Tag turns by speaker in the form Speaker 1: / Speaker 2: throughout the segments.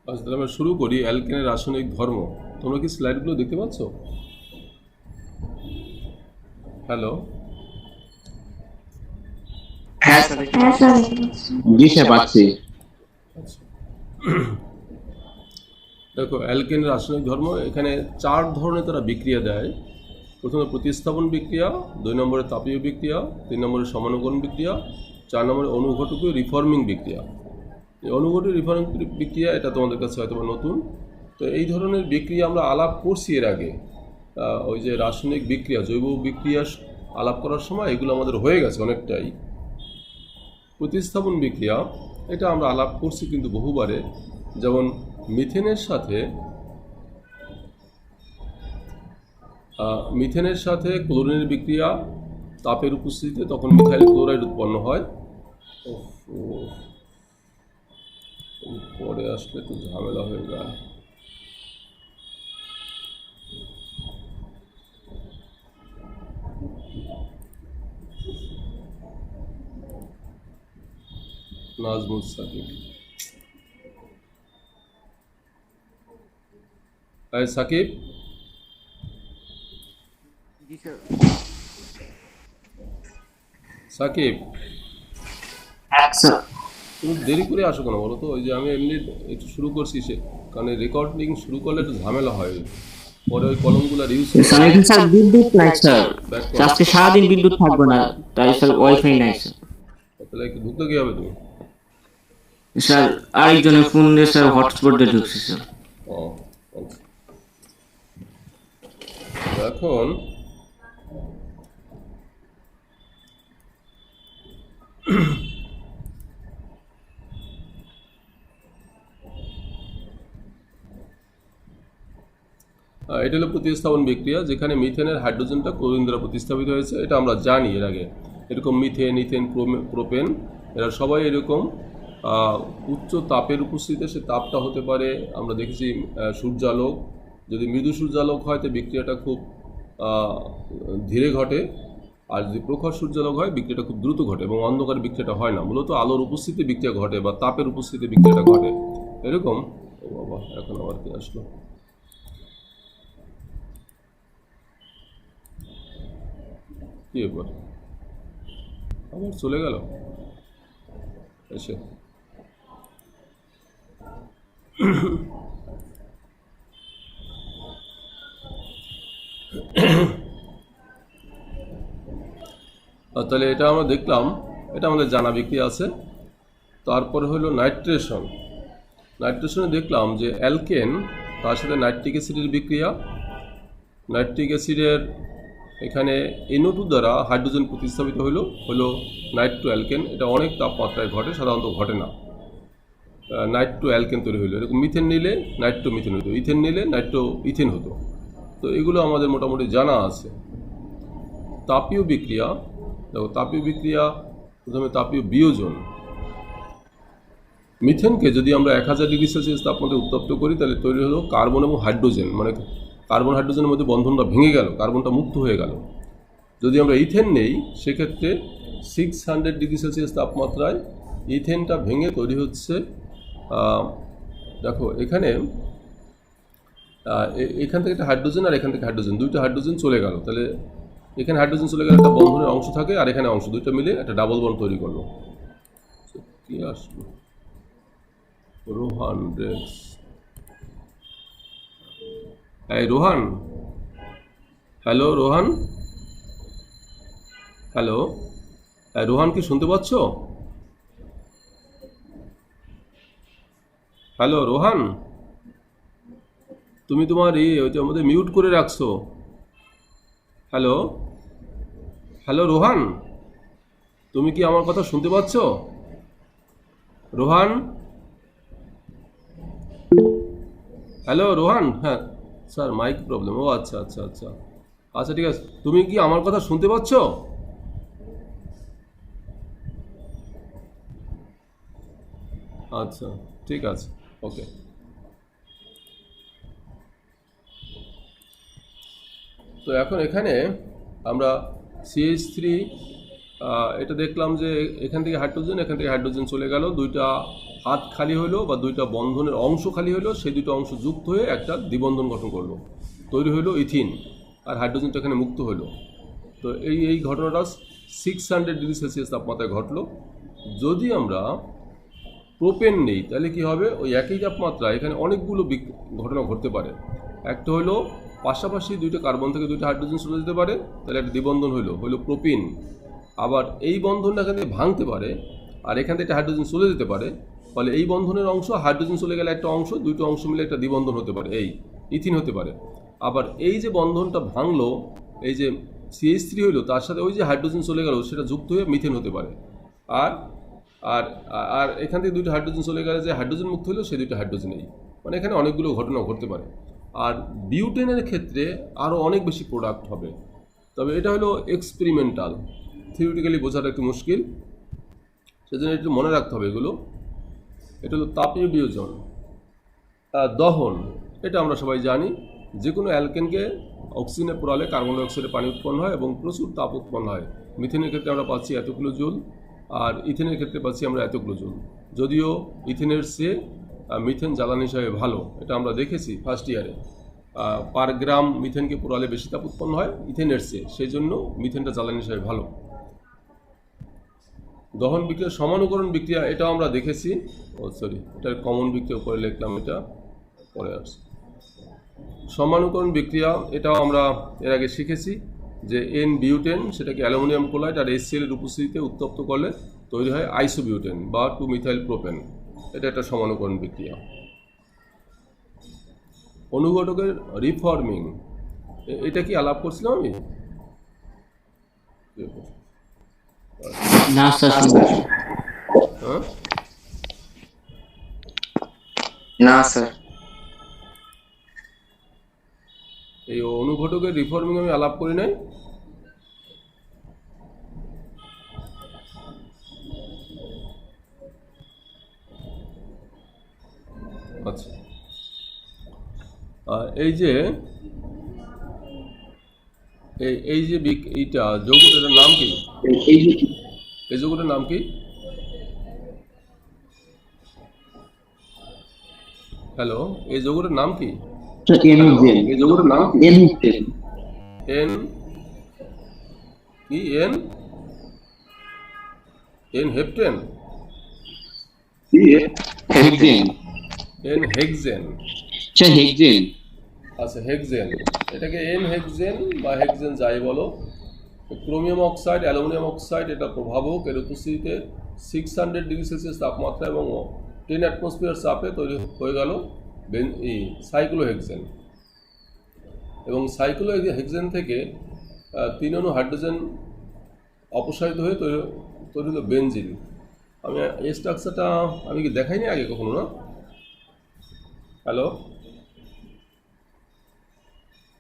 Speaker 1: আচ্ছা, তাহলে আমরা শুরু করি অ্যালকেনের রাসায়নিক ধর্ম। তোমরা কি স্লাইডগুলো দেখতে পাচ্ছ? হ্যালো,
Speaker 2: হ্যাঁ স্যার দেখতে
Speaker 3: হ্যাঁ
Speaker 2: পাচ্ছি।
Speaker 3: স্যার দেখতে পাচ্ছি।
Speaker 4: জি স্যার পাচ্ছি।
Speaker 1: আচ্ছা, দেখো অ্যালকেনের রাসায়নিক ধর্ম এখানে 4 ধরনের তারা বিক্রিয়া দেয়। প্রথমে প্রতিস্থাপন বিক্রিয়া, 2 নম্বরে তাপীয় বিক্রিয়া, 3 নম্বরে সমানুকরণ বিক্রিয়া, 4 নম্বরে অনুঘটকীয় রিফর্মিং বিক্রিয়া। এই অনুঘটক রিফর্মিং বিক্রিয়া এটা তোমাদের কাছে হয়তো নতুন। তো এই ধরনের বিক্রিয়া আমরা আলাপ করছি এর আগে। ওই যে রাসায়নিক বিক্রিয়া, জৈব বিক্রিয়া আলাপ করার সময় এগুলো আমাদের হয়ে গেছে অনেকটাই। প্রতিস্থাপন বিক্রিয়া এটা আমরা আলাপ করছি কিন্তু বহুবারে, যেমন মিথেনের সাথে ক্লোরিনের বিক্রিয়া তাপের উপস্থিতিতে তখন মিথাইল ক্লোরাইড উৎপন্ন হয়। পরে আসলে একটু ঝামেলা হয়ে যায়। নাজমুল সাকিব, সাকিব
Speaker 2: জি স্যার।
Speaker 1: সাকিব
Speaker 4: হ্যাঁ স্যার।
Speaker 1: তুমি দেরি করে আসো কেন বলো তো? ওই যে আমি এমনি একটু শুরু করছি কারণ রেকর্ডিং শুরু করলে একটু ঝামেলা হয়, পরে ওই কলমগুলো ইউজ
Speaker 4: স্যার এখানে স্যার বিদ্যুৎ নাই স্যার,
Speaker 1: ব্যাক
Speaker 4: আজকে সারাদিন বিদ্যুৎ থাকবে না, তাই স্যার ওয়াইফাই নাই স্যার।
Speaker 1: তাহলে ঢুকতে কি হবে তুমি?
Speaker 4: স্যার আরেকজনের ফোন দিয়ে স্যার হটস্পট দিয়ে ঢুকছে স্যার।
Speaker 1: ও আচ্ছা। এখন এটা হলো প্রতিস্থাপন বিক্রিয়া, যেখানে মিথেনের হাইড্রোজেনটা ক্লোরিন দ্বারা প্রতিস্থাপিত হয়েছে। এটা আমরা জানি এর আগে। এরকম মিথেন, ইথেন, প্রোপেন এরা সবাই এরকম উচ্চ তাপের উপস্থিতিতে, সে তাপটা হতে পারে আমরা দেখেছি সূর্যালোক। যদি মৃদু সূর্যালোক হয় তো বিক্রিয়াটা খুব ধীরে ঘটে, আর যদি প্রখর সূর্যালোক হয় বিক্রিয়াটা খুব দ্রুত ঘটে, এবং অন্ধকার বিক্রিয়াটা হয় না। মূলত আলোর উপস্থিতিতে বিক্রিয়া ঘটে বা তাপের উপস্থিতিতে বিক্রিয়াটা ঘটে এরকম। ও বাবা, এখন আবার কি আসলো? কি ব্যাপার, আবার চলে গেল এসে? তাহলে এটা আমরা দেখলাম, এটা আমাদের জানা বিক্রিয়া আছে। তারপরে হলো নাইট্রেশন। নাইট্রেশনে দেখলাম যে অ্যালকেন, তার সাথে নাইট্রিক অ্যাসিডের বিক্রিয়া। নাইট্রিক অ্যাসিডের এখানে NO2 দ্বারা হাইড্রোজেন প্রতিস্থাপিত হলো নাইট্রো অ্যালকেন। এটা অনেক তাপমাত্রায় ঘটে, সাধারণত ঘটে না। নাইট্রো অ্যালকেন তৈরি হলো। এরকম মিথেন নিলে নাইট্রো মিথেন হতো, ইথেন নিলে নাইট্রো ইথেন হতো। তো এগুলো আমাদের মোটামুটি জানা আছে। তাপীয় বিক্রিয়া, দেখো তাপীয় বিক্রিয়া, প্রথমে তাপীয় বিয়োজন। মিথেনকে যদি আমরা 1000 ডিগ্রি সেলসিয়াস তাপমাত্রায় উত্তপ্ত করি তাহলে তৈরি হলো কার্বন এবং হাইড্রোজেন, মানে কার্বন হাইড্রোজেনের মধ্যে বন্ধনটা ভেঙে গেল, কার্বনটা মুক্ত হয়ে গেল। যদি আমরা ইথেন নেই সেক্ষেত্রে 600 ডিগ্রি সেলসিয়াস তাপমাত্রায় ইথেনটা ভেঙে তৈরি হচ্ছে, দেখো এখানে এখান থেকে একটা হাইড্রোজেন আর এখান থেকে হাইড্রোজেন, দুইটা হাইড্রোজেন চলে গেল। তাহলে এখানে হাইড্রোজেন চলে গেলে একটা বন্ধনের অংশ থাকে, আর এখানে অংশ, দুইটা মিলে একটা ডাবল বন্ড তৈরি করলো। কি আসলো? রোহান ড্রেক্স, এই রোহান, হ্যালো রোহান, হ্যালো রোহান, কি শুনতে পাচ্ছ? হ্যালো রোহান, তুমি তোমার ওইটা আমাদের মিউট করে রাখছো। হ্যালো, হ্যালো রোহান, তুমি কি আমার কথা শুনতে পাচ্ছ? রোহান, হ্যালো রোহান। হ্যাঁ স্যার, মাইক প্রবলেম। ও আচ্ছা আচ্ছা আচ্ছা আচ্ছা, ঠিক আছে। তুমি কি আমার কথা শুনতে পাচ্ছ? আচ্ছা, ঠিক আছে, ওকে। তো এখন এখানে আমরা CH3, এটা দেখলাম যে এখান থেকে হাইড্রোজেন চলে গেল, দুইটা হাত খালি হলো বা দুইটা বন্ধনের অংশ খালি হলো, সেই দুটো অংশ যুক্ত হয়ে একটা দ্বিবন্ধন গঠন করলো, তৈরি হলো ইথিন, আর হাইড্রোজেনটা এখানে মুক্ত হলো। তো এই ঘটনাটা 600 ডিগ্রি সেলসিয়াস তাপমাত্রায় ঘটলো। যদি আমরা প্রোপেন নেই তাহলে কি হবে, ওই একই তাপমাত্রা এখানে অনেকগুলো ঘটনা ঘটতে পারে। একটা হলো পাশাপাশি দুইটা কার্বন থেকে দুইটা হাইড্রোজেন চলে যেতে পারে, তাহলে একটা দ্বিবন্ধন হলো প্রোপিন। আবার এই বন্ধনটা এখান থেকে ভাঙতে পারে, আর এখান থেকে একটা হাইড্রোজেন চলে যেতে পারে, ফলে এই বন্ধনের অংশ হাইড্রোজেন চলে গেলে একটা অংশ, দুটো অংশ মিলে একটা দ্বিবন্ধন হতে পারে, এই ইথিন হতে পারে। আবার এই যে বন্ধনটা ভাঙলো, এই যে CH3 হইলো, তার সাথে ওই যে হাইড্রোজেন চলে গেল সেটা যুক্ত হয়ে মিথেন হতে পারে। আর আর আর এখান থেকে দুইটা হাইড্রোজেন চলে গেলে যে হাইড্রোজেন মুক্ত হলো সেই দুইটা হাইড্রোজেন নেই, মানে এখানে অনেকগুলো ঘটনা ঘটতে পারে। আর বিউটেনের ক্ষেত্রে আরও অনেক বেশি প্রোডাক্ট হবে, তবে এটা হলো এক্সপেরিমেন্টাল, থিওরিটিক্যালি বোঝাটা একটু মুশকিল, সেজন্য একটু মনে রাখতে হবে এগুলো। এটা হলো তাপীয় বিয়োজন। দহন, এটা আমরা সবাই জানি, যে কোনো অ্যালকেনকে অক্সিজেনে পোড়ালে কার্বন ডাইঅক্সাইডে পানি উৎপন্ন হয় এবং প্রচুর তাপ উৎপন্ন হয়। মিথেনের ক্ষেত্রে আমরা পাচ্ছি এত কিলো জুল, আর ইথেনের ক্ষেত্রে পাচ্ছি আমরা এত কিলো জুল। যদিও ইথেনের চেয়ে মিথেন জ্বালানি হিসাবে ভালো, এটা আমরা দেখেছি ফার্স্ট ইয়ারে। পার গ্রাম মিথেনকে পোড়ালে বেশি তাপ উৎপন্ন হয় ইথেনের চেয়ে, সেই জন্য মিথেনটা জ্বালানি হিসাবে ভালো। দহন বিক্রিয়া, সমানুকরণ বিক্রিয়া, এটাও আমরা দেখেছি। এটা কমন বিক্রিয়া উপরে লিখলাম, এটা পরে আসছে। সমানুকরণ বিক্রিয়া, এটাও আমরা এর আগে শিখেছি যে এন বিউটেন, সেটাকে অ্যালুমিনিয়াম ক্লোরাইড আর HCl এর উপস্থিতিতে উত্তপ্ত করলে তৈরি হয় আইসোবিউটেন বা 2মিথাইল প্রোপেন। এটা একটা সমানুকরণ বিক্রিয়া। অনুঘটকের রিফর্মিং, এটা কি আলাপ করছিলাম আমি?
Speaker 4: না স্যার,
Speaker 1: হ্যাঁ,
Speaker 2: না স্যার।
Speaker 1: এই অনুঘটকের রিফর্মিং আমি আলাপ করি নাই। আচ্ছা, এই যে এইটা যৌগটার নাম কি? এই যৌগটার নাম কি? হ্যালো, এই যৌগটার নাম কি? এই যৌগটার নাম কি? এন কি? N heptane, N hexane. আচ্ছা, হেক্সেন, এটাকে এন হেক্সেন বা হেক্সেন যাই বলো। ক্রোমিয়াম অক্সাইড, অ্যালুমিনিয়াম অক্সাইড, এটা প্রভাবক, এর উপস্থিতিতে 600 ডিগ্রি সেলসিয়াস তাপমাত্রা এবং 10 অ্যাটমসফিয়ার চাপে তৈরি হয়ে গেল সাইক্লোহেক্সেন। এবং সাইক্লোহেক্সেন থেকে 3 অণু হাইড্রোজেন অপসারিত হয়ে তৈরি হলো বেনজিন। আমি এই স্ট্রাকচারটা আমি কি দেখাইনি আগে কখনো? না, হ্যালো,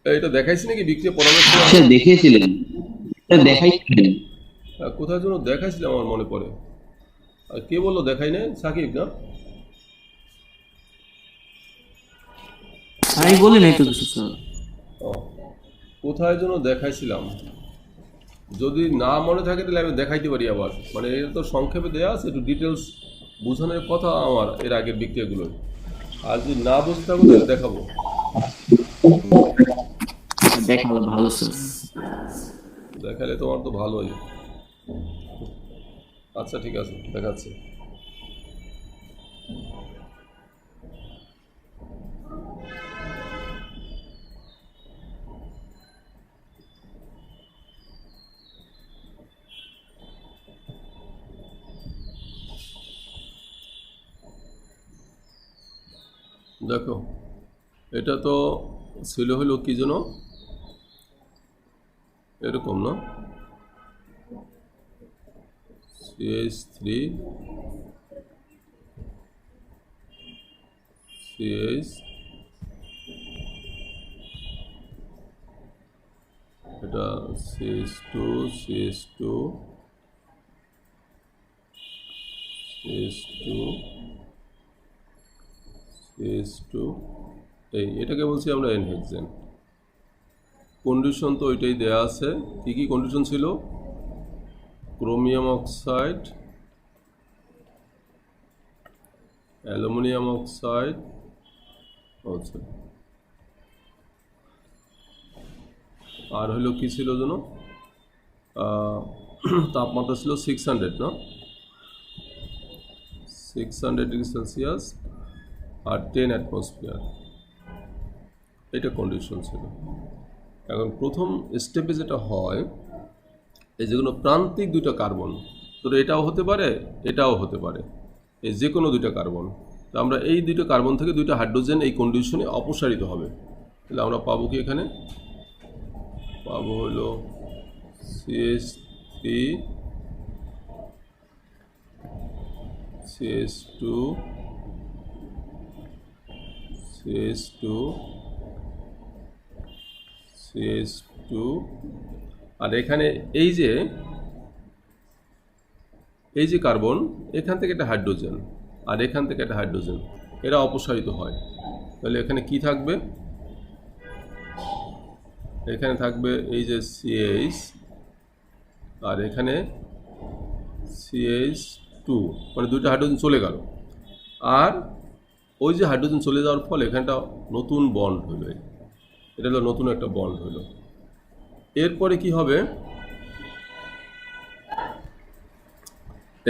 Speaker 1: এটা দেখাইছি নাকি বিক্রিয়া পরামর্শ?
Speaker 4: দেখিয়েছিলেন, দেখাইছিলেন।
Speaker 1: কোথায় যেন দেখাইছিলাম, আমার মনে পড়ে। আর কে বললো দেখাই নাই? সাকিব না?
Speaker 4: আমি বলি নাই তো কিছু স্যার।
Speaker 1: ও, কোথায় যেন দেখাইছিলাম, যদি না মনে থাকে তাহলে আমি দেখাইতে পারি আবার। মানে এটা তো সংক্ষেপে দেওয়া আছে, একটু ডিটেলস বোঝানোর কথা আমার এর আগের বিক্রিয়াগুলোর। আর যদি না বুঝতে থাকো তাহলে দেখাবো।
Speaker 4: দেখালে ভালো স্যার।
Speaker 1: দেখালে তোমার তো ভালোই। আচ্ছা, ঠিক আছে, দেখাচ্ছি। দেখো, এটা তো ছিল হলো কি যেন এরকম না, CH3 CH, এটা CH2 CH2 CH2 CH2, এটাকে বলছি আমরা এনহেক্সেন। কন্ডিশন তো ওইটাই দেয়া আছে। কী কী কন্ডিশন ছিল? ক্রোমিয়াম অক্সাইড অ্যালুমিনিয়াম অক্সাইড আচ্ছা আর হলো কি ছিল যেন তাপমাত্রা ছিল 600 না 600 ডিগ্রি সেলসিয়াস আর 10 অ্যাটমসফিয়ার, এটা কন্ডিশন ছিল। এখন প্রথম স্টেপে যেটা হয়, এই যেগুলো প্রান্তিক দুইটা কার্বন, তো এটাও হতে পারে এটাও হতে পারে, এই যে কোনো দুইটা কার্বন, তো আমরা এই দুইটা কার্বন থেকে দুইটা হাইড্রোজেন এই কন্ডিশনে অপসারিত হবে। তাহলে আমরা পাবো কি, এখানে পাবো হলো CH3 CH2 CH2 CH2 আর এখানে এই যে কার্বন, এখান থেকে একটা হাইড্রোজেন আর এখান থেকে একটা হাইড্রোজেন, এরা অপসারিত হয়। তাহলে এখানে কি থাকবে, এখানে থাকবে এই যে CH আর এখানে CH2, মানে দুইটা হাইড্রোজেন চলে গেল। আর ওই যে হাইড্রোজেন চলে যাওয়ার ফলে এখানটা নতুন বন্ড হলো, এটা হলো নতুন একটা বন্ড হলো। এরপরে কি হবে,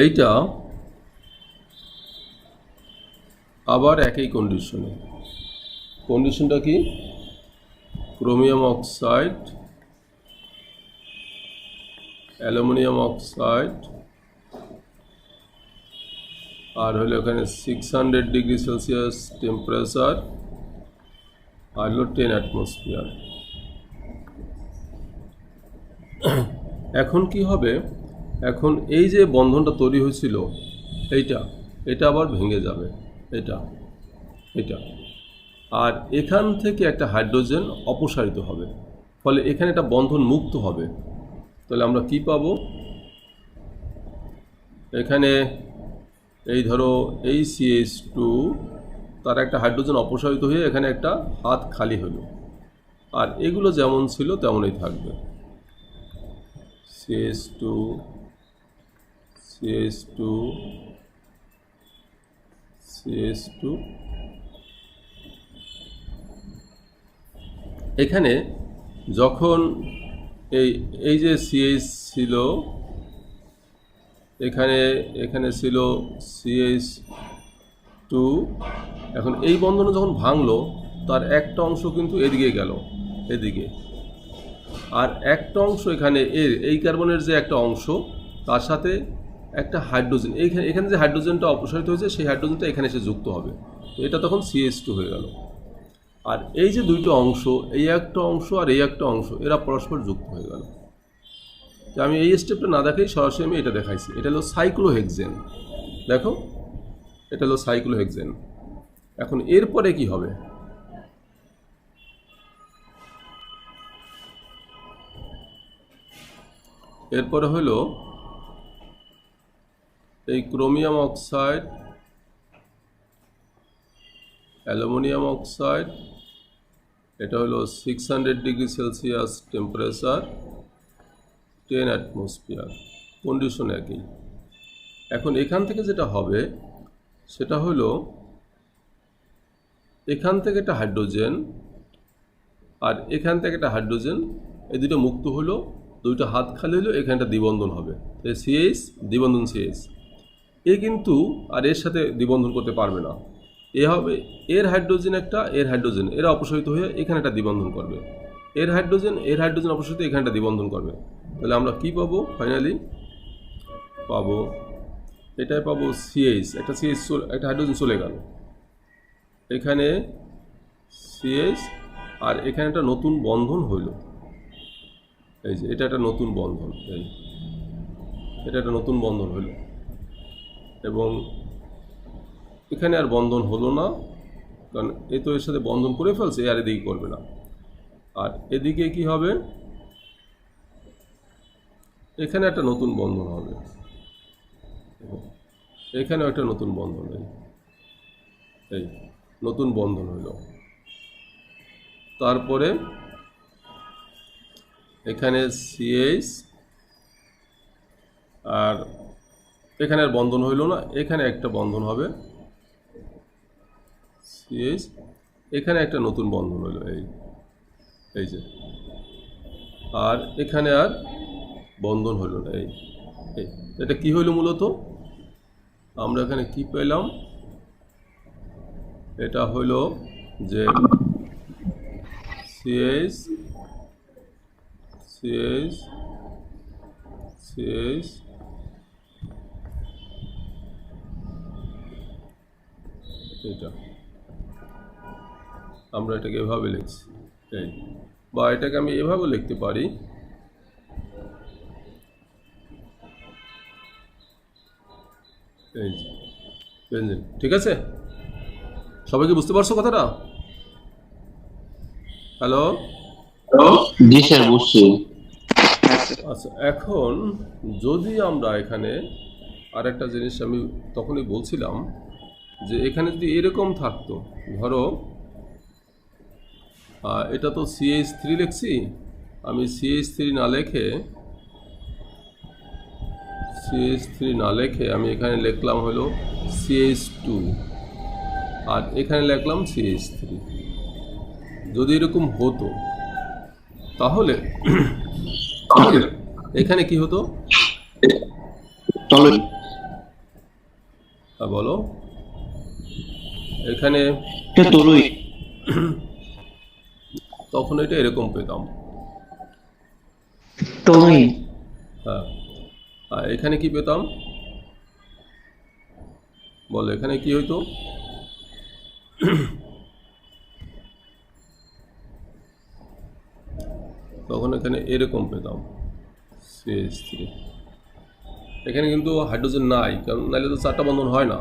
Speaker 1: এইটা আবার একই কন্ডিশনটা কি, ক্রোমিয়াম অক্সাইড অ্যালুমিনিয়াম অক্সাইড আর হলো এখানে 600 ডিগ্রি সেলসিয়াস টেম্পারেচার আর হলো 10 অ্যাটমসফিয়ার। এখন কি হবে, এখন এই যে বন্ধনটা তৈরি হয়েছিল এটা আবার ভেঙে যাবে, এটা আর এখান থেকে একটা হাইড্রোজেন অপসারিত হবে, ফলে এখানে একটা বন্ধন মুক্ত হবে। তাহলে আমরা কি পাবো, এখানে এই ধরো এই CH2 তার একটা হাইড্রোজেন অপসারিত হয়ে এখানে একটা হাত খালি হলো, আর এগুলো যেমন ছিল তেমনই থাকবে, CH2 CH2 CH2। এখানে যখন এই যে CH ছিল, এখানে ছিল CH2, এখন এই বন্ধনে যখন ভাঙলো তার একটা অংশ কিন্তু এদিকে গেল, এদিকে, আর একটা অংশ এখানে এই কার্বনের যে একটা অংশ তার সাথে একটা হাইড্রোজেন, এখানে যে হাইড্রোজেনটা অপসারিত হয়েছে সেই হাইড্রোজেনটা এখানে এসে যুক্ত হবে, তো এটা তখন CH2 হয়ে গেল। আর এই যে দুইটা অংশ, এই একটা অংশ আর এই একটা অংশ, এরা পরস্পর যুক্ত হয়ে গেল। তো আমি এই স্টেপটা না দেখাই সরাসরি আমি এটা দেখাইছি, এটা হলো সাইক্লোহেক্সেন, দেখো এটা হলো সাইক্লোহেক্সেন। এখন এরপরে কি হবে, এরপরে হলো এই ক্রোমিয়াম অক্সাইড অ্যালুমিনিয়াম অক্সাইড, এটা হলো 600 degree Celsius temperature 10 atmosphere, condition একই। এখন এখান থেকে যেটা হবে সেটা হলো এখান থেকে একটা হাইড্রোজেন আর এখান থেকে একটা হাইড্রোজেন, এই দুটো মুক্ত হলো, দুইটা হাত খালি হলো, এখানটা দ্বিবন্ধন হবে, CH দ্বিবন্ধন CH, এ কিন্তু আর এর সাথে দ্বিবন্ধন করতে পারবে না, এ হবে এর হাইড্রোজেন একটা, এর হাইড্রোজেন, এরা অপসারিত হয়ে এখানে একটা দ্বিবন্ধন করবে, এর হাইড্রোজেন অপসারিত এখানে একটা দ্বিবন্ধন করবে। তাহলে আমরা কি পাবো, ফাইনালি পাবো এটাই পাবো CH, একটা হাইড্রোজেন চলে গেল, এখানে CH আর এখানে একটা নতুন বন্ধন হইল, এই যে এটা একটা নতুন বন্ধন, এটা একটা নতুন বন্ধন হইল, এবং এখানে আর বন্ধন হলো না, কারণ এ তো এর সাথে বন্ধন করে ফেলছে, আর এদিকে করবে না। আর এদিকে কি হবে, এখানে একটা নতুন বন্ধন হবে, এখানেও একটা নতুন বন্ধন, এই নতুন বন্ধন হইল। তারপরে এখানে CH আর এখানে আর বন্ধন হইল না, এখানে একটা বন্ধন হবে, সিএইচ, এখানে একটা নতুন বন্ধন হলো এই যে, আর এখানে আর বন্ধন হলো না। এই এটা কি হইল মূলত, আমরা এখানে কি পেলাম, এটা হইল যে সিএইচ সিএইচ সিএইচ এটা আমরা এটাকে এভাবে লিখছি, এই বা এটাকে আমি এভাবে লিখতে পারি, এই যে বেনজিন। ঠিক আছে, সবাইকে বুঝতে পারছো কথাটা? হ্যালো,
Speaker 3: জি স্যার বুঝছি।
Speaker 1: আচ্ছা এখন যদি আমরা এখানে আরেকটা জিনিস আমি তখনই বলছিলাম যে এখানে যদি এরকম থাকতো, ধরো এটা তো CH3 লিখছি, আমি CH3 না লেখে আমি এখানে লিখলাম হলো CH2 আর এখানে লিখলাম CH3। যদি এরকম হতো তাহলে এখানে কি হতো
Speaker 3: চলো
Speaker 1: বলো, এখানে
Speaker 3: তরুই
Speaker 1: তখন এটা এরকম পেতাম।
Speaker 4: তরুই
Speaker 1: হ্যাঁ, আর এখানে কি পেতাম বলো, এখানে কি হইতো, তখন এখানে এরকম পেতাম CH3। এখানে কিন্তু হাইড্রোজেন নাই, কারণ নাহলে তো 4টা বন্ধন হয় না।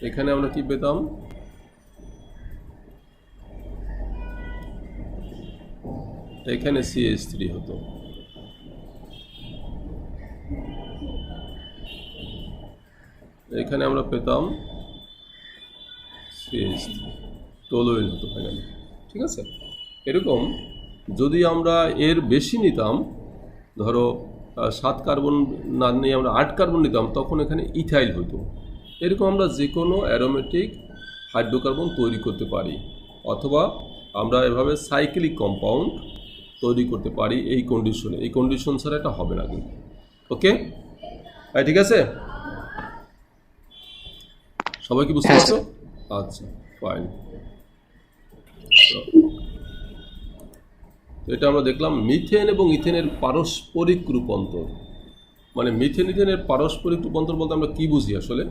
Speaker 1: এখানে আমরা কি পেতাম, এখানে CH3 হতো, এখানে আমরা পেতাম CH3, টলুইন হতো এখানে। ঠিক আছে, এরকম যদি আমরা এর বেশি নিতাম, ধরো 7 কার্বন না নিয়ে আমরা 8 কার্বন নিতাম, তখন এখানে ইথাইল হতো। এরকম আমরা যে কোনো অ্যারোমেটিক হাইড্রোকার্বন তৈরি করতে পারি, অথবা আমরা এভাবে সাইক্লিক কম্পাউন্ড তৈরি করতে পারি এই কন্ডিশনে। এই কন্ডিশন ছাড়া এটা হবে না কিন্তু। ওকে, ঠিক আছে, সবাই কি বুঝতে পারছো? আচ্ছা ফাইন। এটা আমরা দেখলাম মিথেন এবং ইথেনের পারস্পরিক রূপান্তর। মানে মিথেন ইথেনের পারস্পরিক রূপান্তর বলতে আমরা কি বুঝি আসলে,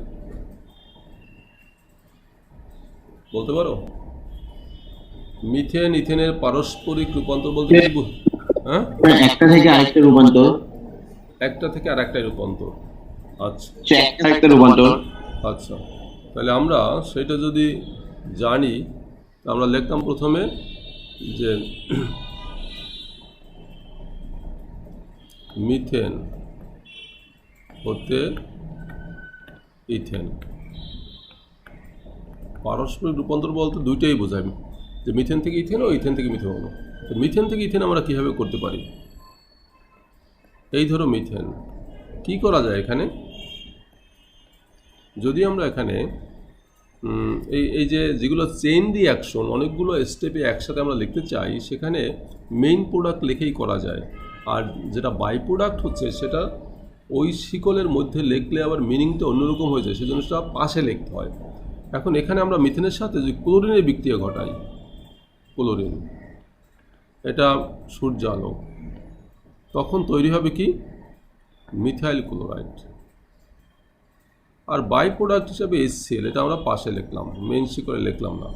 Speaker 1: বলতে পারো? মিথেন ইথেনের পারস্পরিক রূপান্তর বলতে কি বুঝি? হ্যাঁ,
Speaker 3: একটা থেকে আরেকটা রূপান্তর,
Speaker 1: একটা থেকে আর একটাই রূপান্তর। আচ্ছা
Speaker 3: একটা থেকে রূপান্তর।
Speaker 1: আচ্ছা, তাহলে আমরা সেটা যদি জানি, আমরা লিখতাম প্রথমে যে মিথেন হতে ইথেন। পারস্পরিক রূপান্তর বলতে দুইটাই বোঝায়, যে মিথেন থেকে ইথেন ও ইথেন থেকে মিথেন হলো। তো মিথেন থেকে ইথেন আমরা কীভাবে করতে পারি? এই ধরো মিথেন, কি করা যায় এখানে, যদি আমরা এখানে এই যে যেগুলো চেইন রিঅ্যাকশন অনেকগুলো স্টেপে একসাথে আমরা লিখতে চাই, সেখানে মেইন প্রোডাক্ট লিখেই করা যায়। আর যেটা বাই প্রোডাক্ট হচ্ছে সেটা ওই শিকলের মধ্যে লিখলে আবার মিনিংটা অন্যরকম হয়ে যায়, সেজন্য সেটা পাশে লিখতে হয়। এখন এখানে আমরা মিথেনের সাথে যদি ক্লোরিনের বিক্রিয়া ঘটাই, ক্লোরিন এটা সূর্য আলো, তখন তৈরি হবে কি মিথাইল ক্লোরাইড। আর বাই প্রোডাক্ট হিসাবে HCl, এটা আমরা পাশে লিখলাম, মেন শিকলে লিখলাম না।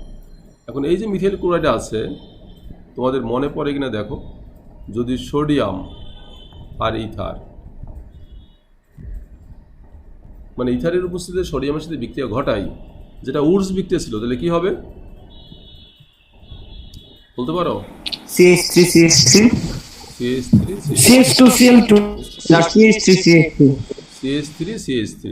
Speaker 1: এখন এই যে মিথাইল ক্লোরাইড আছে, তোমাদের মনে পড়ে কিনা দেখো, যদি সোডিয়াম আর ইথার, মানে ইথারের উপস্থিতিতে সোডিয়ামের সাথে বিক্রিয়া ঘটাই, যেটা উডস বিক্রিয়া ছিল, তাহলে কি হবে বলতে পারো?
Speaker 4: CH3 CH3
Speaker 1: CH3
Speaker 4: CH2 CL2 না CH3 CH2
Speaker 1: CH3 CH3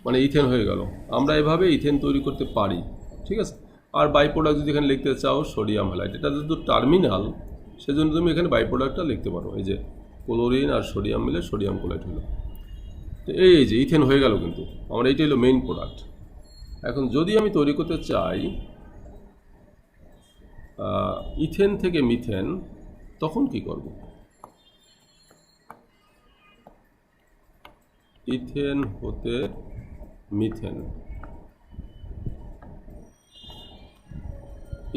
Speaker 1: মানে ইথেন হয়ে গেল। আমরা এভাবে ইথেন তৈরি করতে পারি। ঠিক আছে, আর বাই প্রোডাক্ট যদি এখানে লিখতে চাও সোডিয়াম হ্যালাইড, এটা যেহেতু টার্মিনাল সেজন্য তুমি এখানে বাই প্রোডাক্টটা লিখতে পারো, এই যে ক্লোরিন আর সোডিয়াম মিলে সোডিয়াম ক্লোরাইড হলো। তো এই যে ইথেন হয়ে গেল, কিন্তু আমার এইটাই হলো মেইন প্রোডাক্ট। এখন যদি আমি তৈরি করতে চাই ইথেন থেকে মিথেন, তখন কি করব? ইথেন হতে মিথেন,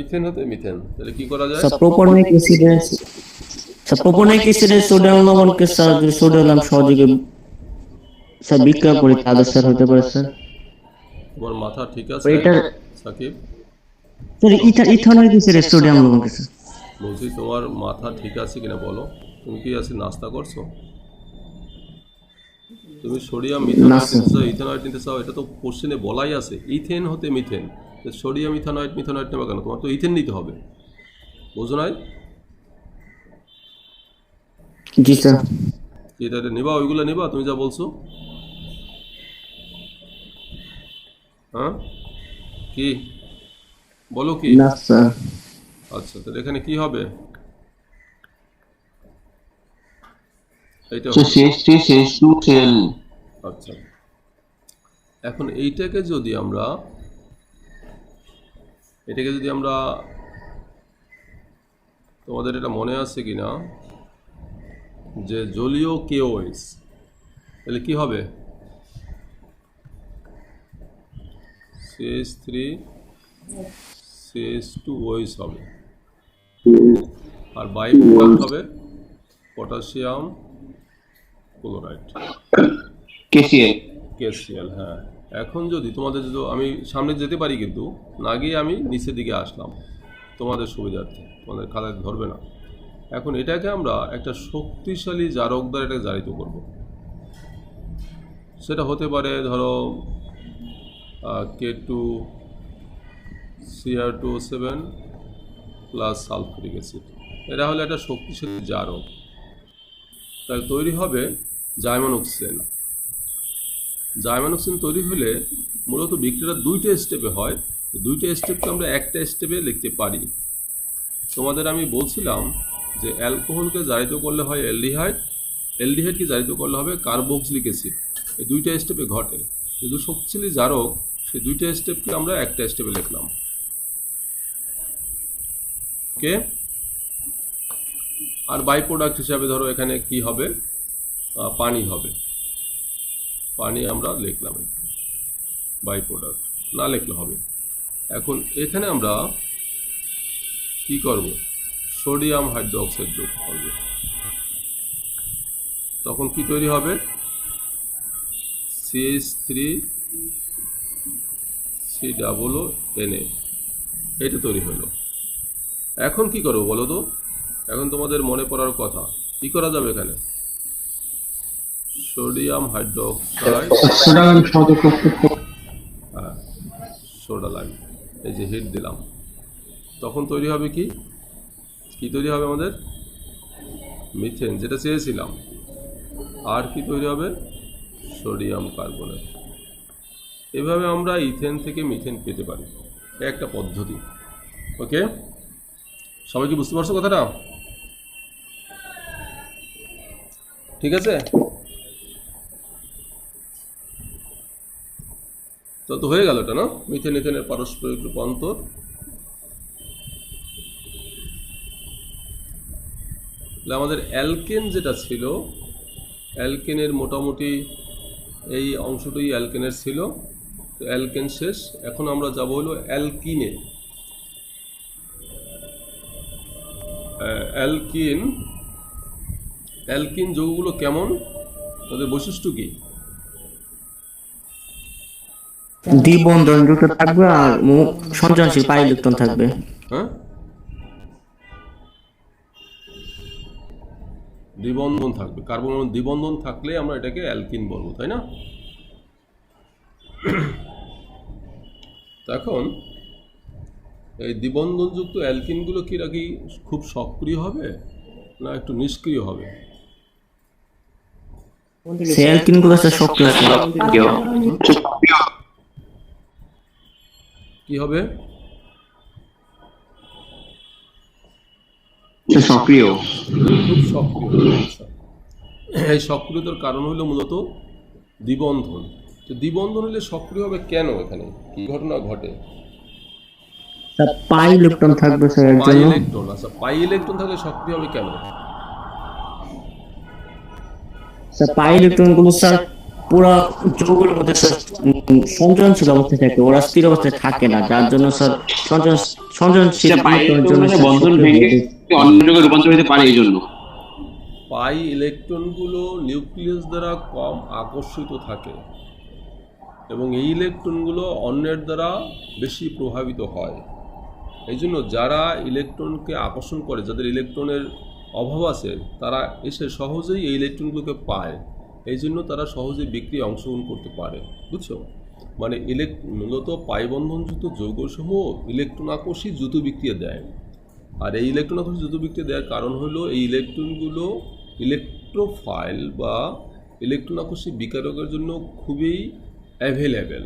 Speaker 1: ইথেন হতে মিথেন, তাহলে কি করা যায়?
Speaker 4: প্রোপনিক অ্যাসিডের প্রোপনিক অ্যাসিডের সোডিয়াম লবণকে স্যার যদি সোডিয়াম সহযোগে স্যার বিক্রিয়া করি তাহলে স্যার হতে পারে স্যার।
Speaker 1: তোমার মাথা ঠিক আছে
Speaker 4: এটা
Speaker 1: সাকিব?
Speaker 4: স্যার ইথানল অ্যাসিডের সোডিয়াম লবণকে স্যার।
Speaker 1: বলছি তোমার মাথা ঠিক আছে কিনা বলো। তুমি কি আছে নাস্তা করছো? তুমি সোডিয়াম মিথানয়েড নিতে চাও, ইথানয়েড নিতে চাও, এটা তো কোশ্চেনে বলাই আছে ইথেন হতে মিথেন। সোডিয়াম ইথানয়েড মিথানয়েড নেবে কেন? তোমার তো ইথেন নিতে হবে, বুঝো নাই?
Speaker 4: জি স্যার।
Speaker 1: এটা নেবা, ওইগুলো নেবা তুমি যা বলছো। হ্যাঁ কি বলো কি?
Speaker 4: না স্যার।
Speaker 1: আচ্ছা, তাহলে এখানে কি হবে? এইটা
Speaker 3: CH3 CH2 Cl।
Speaker 1: আচ্ছা, এখন এইটাকে যদি আমরা তোমাদের এটা মনে আছে কিনা যে জলীয় KOH, তাহলে কি হবে? CH3 CH2OH হবে, আর বাই প্রোডাক্ট হবে পটাশিয়াম ক্লোরাইড, KCl। হ্যাঁ, এখন যদি তোমাদের আমি সামনে যেতে পারি, কিন্তু না গিয়ে আমি নিচের দিকে আসলাম তোমাদের সুবিধার্থে, তোমাদের খাতায় ধরবে না। এখন এটাকে আমরা একটা শক্তিশালী জারক দ্বারা এটাকে জারিত করব। সেটা হতে পারে ধরো K2Cr2O7 প্লাস সালফুরিক অ্যাসিড, এটা হলো একটা শক্তিশালী জারক। তাহলে তৈরি হবে জাইমোনোক্সেন। জাইমোনোক্সেন তৈরি হলে মূলত বিক্রিয়াটা দুইটা স্টেপে হয়, দুইটা স্টেপকে আমরা একটা স্টেপে লিখতে পারি। তোমাদের আমি বলছিলাম যে অ্যালকোহলকে জারিত করলে হয় অ্যালডিহাইড, অ্যালডিহাইডকে জারিত করলে হবে কার্বক্সিলিক অ্যাসিড। এই দুইটা স্টেপে ঘটে, কিন্তু শক্তিশালী জারক সেই দুইটা স্টেপকে আমরা একটা স্টেপে লিখলাম। ওকে, আর বাই প্রোডাক্ট হিসাবে ধরো এখানে কি হবে? পানি হবে, পানি আমরা লিখলাম, বাই প্রোডাক্ট না লিখলে হবে। এখন এখানে আমরা কি করব? সোডিয়াম হাইড্রোক্সাইড যোগ করব, তখন কি তৈরি হবে? CH3COONA, এটা তৈরি হলো। এখন কি করবো বলো তো? এখন তোমাদের মনে পড়ার কথা, কি করা যাবে এখানে? সোডিয়াম হাইড্রোক্সাইড, হ্যাঁ সোডা লাইম, এই যে হিট দিলাম, তখন তৈরি হবে কি? কি তৈরি হবে আমাদের? মিথেন, যেটা চেয়েছিলাম। আর কি তৈরি হবে? Sodium carbonate. এভাবে আমরা ইথেন থেকে মিথেন পেতে পারি, একটা পদ্ধতি। ওকে, সবাই কি বুঝতে পারছো কথাটা? ঠিক আছে, তো হয়ে গেল এটা না, মিথেন ইথেনের পারস্পরিক রূপান্তর। আমাদের অ্যালকেন যেটা ছিল, অ্যালকেনের মোটামুটি এই অংশটাই অ্যালকেনের ছিল, তো অ্যালকেন শেষ। এখন আমরা যাব হলো অ্যালকিনে। অ্যালকিন যৌগগুলো কেমন, তাদের বৈশিষ্ট্য কি?
Speaker 4: দ্বিবন্ধন যুক্ত থাকবে আর সঞ্চয়নশীল পাই ইলেকট্রন থাকবে।
Speaker 1: হ্যাঁ, দ্বিবন্ধন থাকবে, কার্বন দ্বিবন্ধন থাকলে আমরা এটাকে অ্যালকিন বলবো, তাই না? এখন এই দ্বিবন্ধনযুক্ত অ্যালকিনগুলো কি রাখি খুব সক্রিয় হবে না একটু নিষ্ক্রিয় হবে?
Speaker 4: সেই অ্যালকিনগুলো স্যার সক্রিয় আছে।
Speaker 1: কি হবে?
Speaker 3: সক্রিয়।
Speaker 1: খুব সক্রিয়। আচ্ছা, এই সক্রিয়তার কারণ হলো মূলত দ্বিবন্ধন। তো দ্বিবন্ধন হলে সক্রিয় হবে কেন, এখানে কি ঘটনা ঘটে?
Speaker 4: স্যার পাই ইলেকট্রন থাকবে স্যার এর
Speaker 1: পাই
Speaker 4: জন্য।
Speaker 1: ইলেকট্রন, আচ্ছা পাই ইলেকট্রন থাকলে সক্রিয় হবে কেন?
Speaker 4: স্যার পাই ইলেকট্রন গুলো স্যার পুরা যৌগের মধ্যে স্যার সঞ্চয়নশীল অবস্থায় থাকে, ওরা স্থির অবস্থায় থাকে না, যার জন্য স্যার সঞ্চয়নশীল
Speaker 3: সেটা পাই
Speaker 4: ইলেকট্রনের জন্য
Speaker 3: ইলেকট্রন
Speaker 4: স্যার
Speaker 3: বন্ধন
Speaker 4: সক্রিয়
Speaker 3: ভেঙে
Speaker 4: হবে।
Speaker 3: অন্য যৌগে রূপান্তর হতে পারে এই জন্য।
Speaker 1: পাই ইলেকট্রনগুলো নিউক্লিয়াস দ্বারা কম আকর্ষিত থাকে এবং এই ইলেকট্রনগুলো অন্যের দ্বারা বেশি প্রভাবিত হয়। এই জন্য যারা ইলেকট্রনকে আকর্ষণ করে, যাদের ইলেকট্রনের অভাব আছে, তারা এসে সহজেই এই ইলেকট্রনগুলোকে পায়। এই জন্য তারা সহজেই বিক্রিয়ায় অংশগ্রহণ করতে পারে। বুঝছো? মানে মূলত পাইবন্ধনযুক্ত যৌগসমূহ ইলেকট্রন আকর্ষী দ্রুত বিক্রিয়া দেয়। আর এই ইলেকট্রন আকর্ষী দ্রুত বিক্রিয়া দেওয়ার কারণ হলো এই ইলেকট্রনগুলো ইলেকট্রোফাইল বা ইলেকট্রন আকর্ষী বিকারকের জন্য খুবই অ্যাভেলেবেল।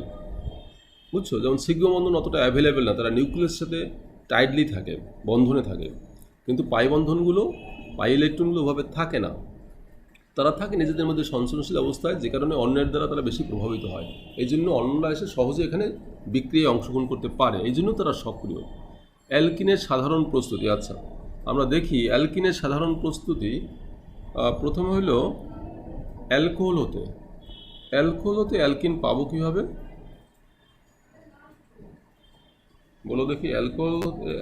Speaker 1: বুঝছো? যেমন সিগমা বন্ধন অতটা অ্যাভেলেবেল না, তারা নিউক্লিয়াসের সাথে টাইটলি থাকে, বন্ধনে থাকে। কিন্তু পাই বন্ধনগুলো, পাই ইলেকট্রনগুলো ওভাবে থাকে না, তারা থাকে নিজেদের মধ্যে সঞ্চরণশীল অবস্থায়, যে কারণে অন্যের দ্বারা তারা বেশি প্রভাবিত হয়। এই জন্য অন্যরা এসে সহজে এখানে বিক্রিয়ায় অংশগ্রহণ করতে পারে, এই জন্য তারা সক্রিয়। অ্যালকিনের সাধারণ প্রস্তুতি, আচ্ছা আমরা দেখি অ্যালকিনের সাধারণ প্রস্তুতি। প্রথমে হলো অ্যালকোহল হতে অ্যালকিন পাবো কীভাবে বলো দেখি?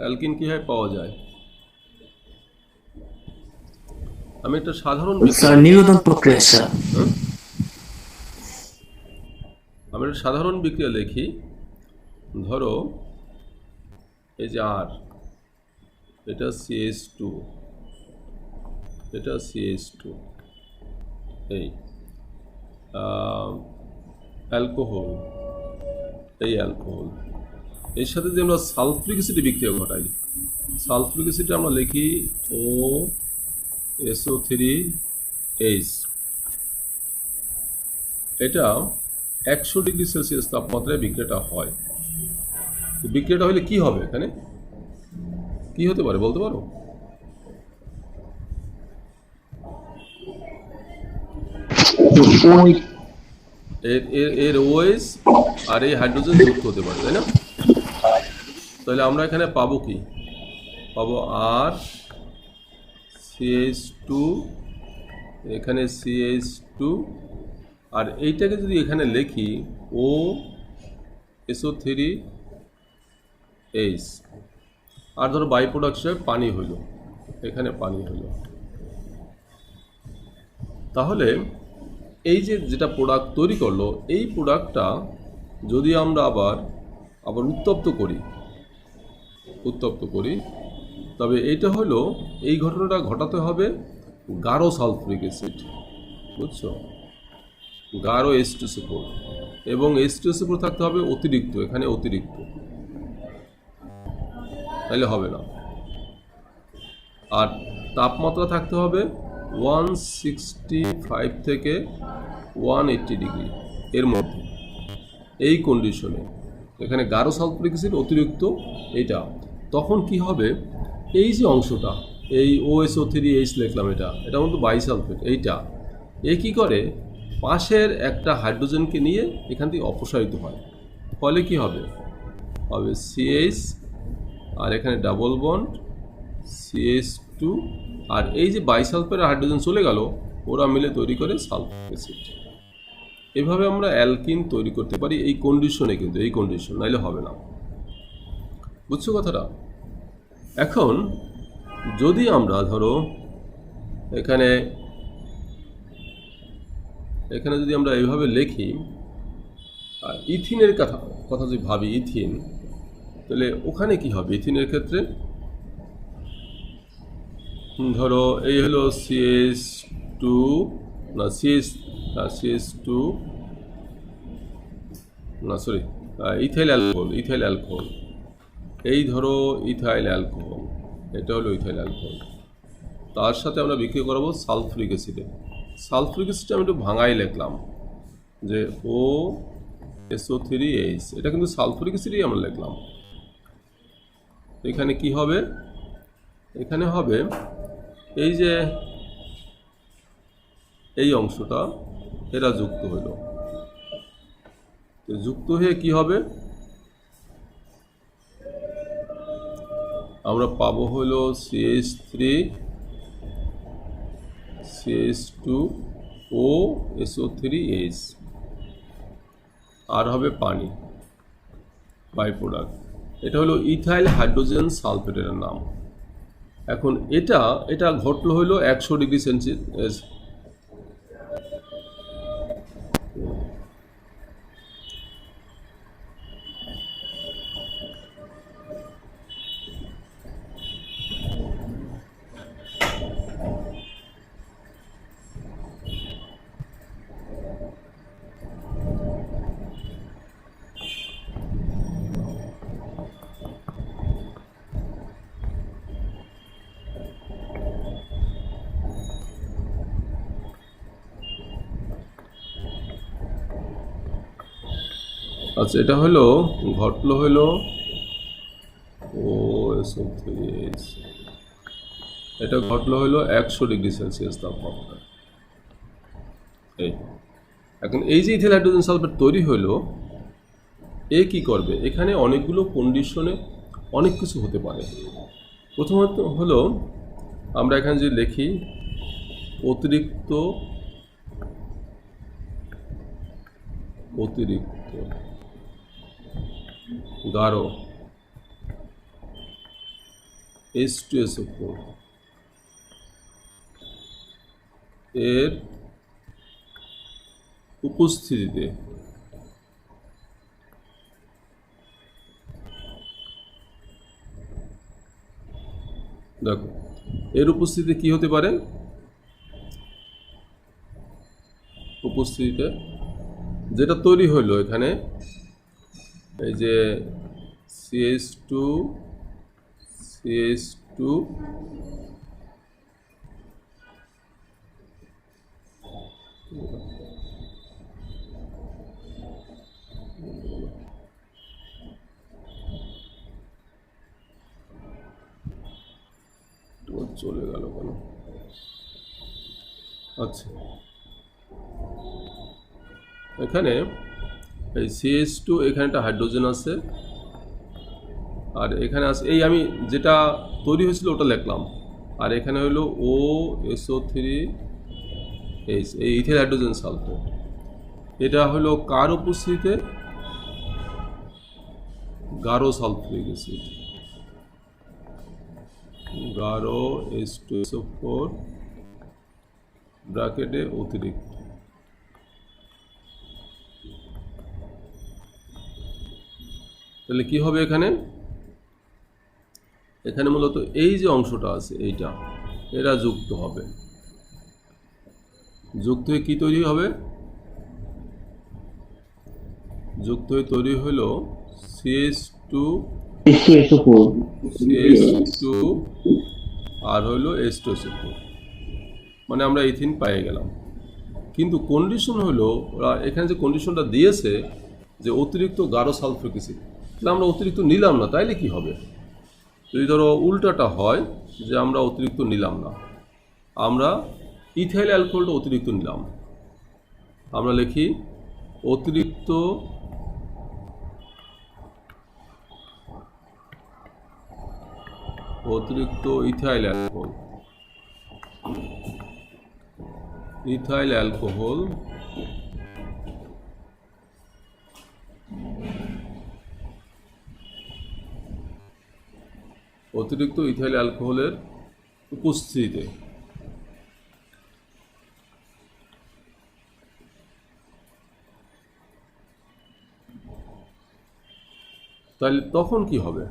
Speaker 1: অ্যালকিন কীভাবে পাওয়া যায়? আমি একটা সাধারণ
Speaker 4: স্যার নিরোধন প্রক্রিয়া স্যার।
Speaker 1: আমি একটা সাধারণ বিক্রিয়া লিখি। ধরো এই যে আর, এটা CH2, এটা CH2, এই অ্যালকোহল, এই অ্যালকোহল, এর সাথে যদি আমরা সালফ্রিক অ্যাসিডে বিক্রিয়া ঘটাই, সালফ্রিক অ্যাসিডে আমরা লিখি OSO3H। এটা 100 ডিগ্রি সেলসিয়াস তাপমাত্রায় বিক্রিয়াটা হয়। তো বিক্রিয়াটা হলে কি হবে, এখানে কি হতে পারে বলতে পারো? এর OH আর এই হাইড্রোজেন যুক্ত হতে পারে, তাই না? তাহলে আমরা এখানে পাবো কি? পাবো আর CH2, এখানে CH2, আর এইটাকে যদি এখানে লিখি OSO3H, আর ধরো বাই প্রোডাক্ট হিসেবে পানি হইল, এখানে পানি হইল। তাহলে এই যে যেটা প্রোডাক্ট তৈরি করলো, এই প্রোডাক্টটা যদি আমরা আবার উত্তপ্ত করি, তবে এইটা হলো, এই ঘটনাটা ঘটাতে হবে গাঢ় সালফ্রিক অ্যাসিড। বুঝছো? গাঢ় H2SO4, এবং H2SO4 থাকতে হবে অতিরিক্ত, এখানে অতিরিক্ত, তাহলে হবে না। আর তাপমাত্রা থাকতে হবে 165 থেকে 180 ডিগ্রি এর মধ্যে। এই কন্ডিশনে এখানে গাঢ় সালফ্রিক অ্যাসিড অতিরিক্ত, এইটা তখন কি হবে? এই যে অংশটা, এই OSO3H লিখলাম, এটা কিন্তু বাইসালফেট, এইটা কি করে? পাশের একটা হাইড্রোজেনকে নিয়ে এখান থেকে অপসারিত হয়। ফলে কি হবে? CH, আর এখানে ডাবল বন্ড CH2, আর এই যে বাইসালফেট হাইড্রোজেন চলে গেল, ওরা মিলে তৈরি করে সালফিক অ্যাসিড। এভাবে আমরা অ্যালকিন তৈরি করতে পারি এই কন্ডিশনে, কিন্তু এই কন্ডিশন নাইলে হবে না। বুঝছো কথাটা? এখন যদি আমরা ধরো এখানে যদি আমরা এইভাবে লিখি, ইথিনের কথা যদি ভাবি, ইথিন, তাহলে ওখানে কি হবে? ইথিনের ক্ষেত্রে ধরো এই হলো CH2, না CH2, না সরি, ইথাইল অ্যালকোহল, এই ধরো ইথাইল অ্যালকোহল, এটা হলো ইথাইল অ্যালকোহল। তার সাথে আমরা বিক্রিয়া করাবো সালফ্রিক অ্যাসিডে। সালফ্রিক অ্যাসিডটা আমি একটু ভাঙাই লিখলাম যে OSO3H, এটা কিন্তু সালফ্রিক অ্যাসিডই আমরা লিখলাম। এখানে কি হবে? এখানে হবে এই যে এই অংশটা, এরা যুক্ত হলো, তো যুক্ত হয়ে কি হবে, আমরা পাবো হলো CH3 CH2O SO3H, আর হবে পানি বাই প্রোডাক্ট। এটা হলো ইথাইল হাইড্রোজেন সালফেটের নাম। এখন এটা ঘটলো হলো 100 ডিগ্রি সেলসিয়াস। আচ্ছা, এটা হলো ঘটলো হলো OSO3H, এটা ঘটলো হলো 100 ডিগ্রি সেলসিয়াস তাপমাত্রা। এখন এই যে ইথাইল হাইড্রোজেন সালফেট তৈরি হলো, এ কি করবে, এখানে অনেকগুলো কন্ডিশনে অনেক কিছু হতে পারে। প্রথমত হলো আমরা এখানে যে লিখি অতিরিক্ত গাঢ় H2SO4 এর উপস্থিতিতে দেখো এর উপস্থিতিতে কি হতে পারে, উপস্থিতিতে যেটা তৈরি হলো এখানে এই যে CH2 চলে গেল কেন? আচ্ছা, এখানে এই CH2 এখানে একটা হাইড্রোজেন আছে, আর এখানে আছে এই আমি যেটা তৈরি হয়েছিল ওটা লিখলাম, আর এখানে হলো OSO3H, এই ইথাইল হাইড্রোজেন সালফেট। এটা হলো কার উপস্থিতিতে, গাঢ় সালফিউরিক অ্যাসিড, গাঢ় H2SO4 ব্র্যাকেটে অতিরিক্ত। তাহলে কি হবে এখানে, এখানে মূলত এই যে অংশটা আছে এইটা, এরা যুক্ত হবে, যুক্ত হয়ে কি তৈরি হবে, যুক্ত হয়ে তৈরি হলো CH2 আর হলো H2SO4, মানে আমরা ইথিন পেয়ে গেলাম। কিন্তু কন্ডিশন হলো ওরা এখানে যে কন্ডিশনটা দিয়েছে যে অতিরিক্ত গাঢ় সালফিউরিক অ্যাসিড, তাহলে আমরা অতিরিক্ত নিলাম না, তাইলে কি হবে, যদি ধরো উল্টাটা হয় যে আমরা অতিরিক্ত নিলাম না, আমরা ইথাইল অ্যালকোহলটা অতিরিক্ত নিলাম, আমরা লিখি অতিরিক্ত ইথাইল অ্যালকোহল, অতিরিক্ত ইথাইল অ্যালকোহলের উপস্থিতিতে। তাহলে তখন কি হবে,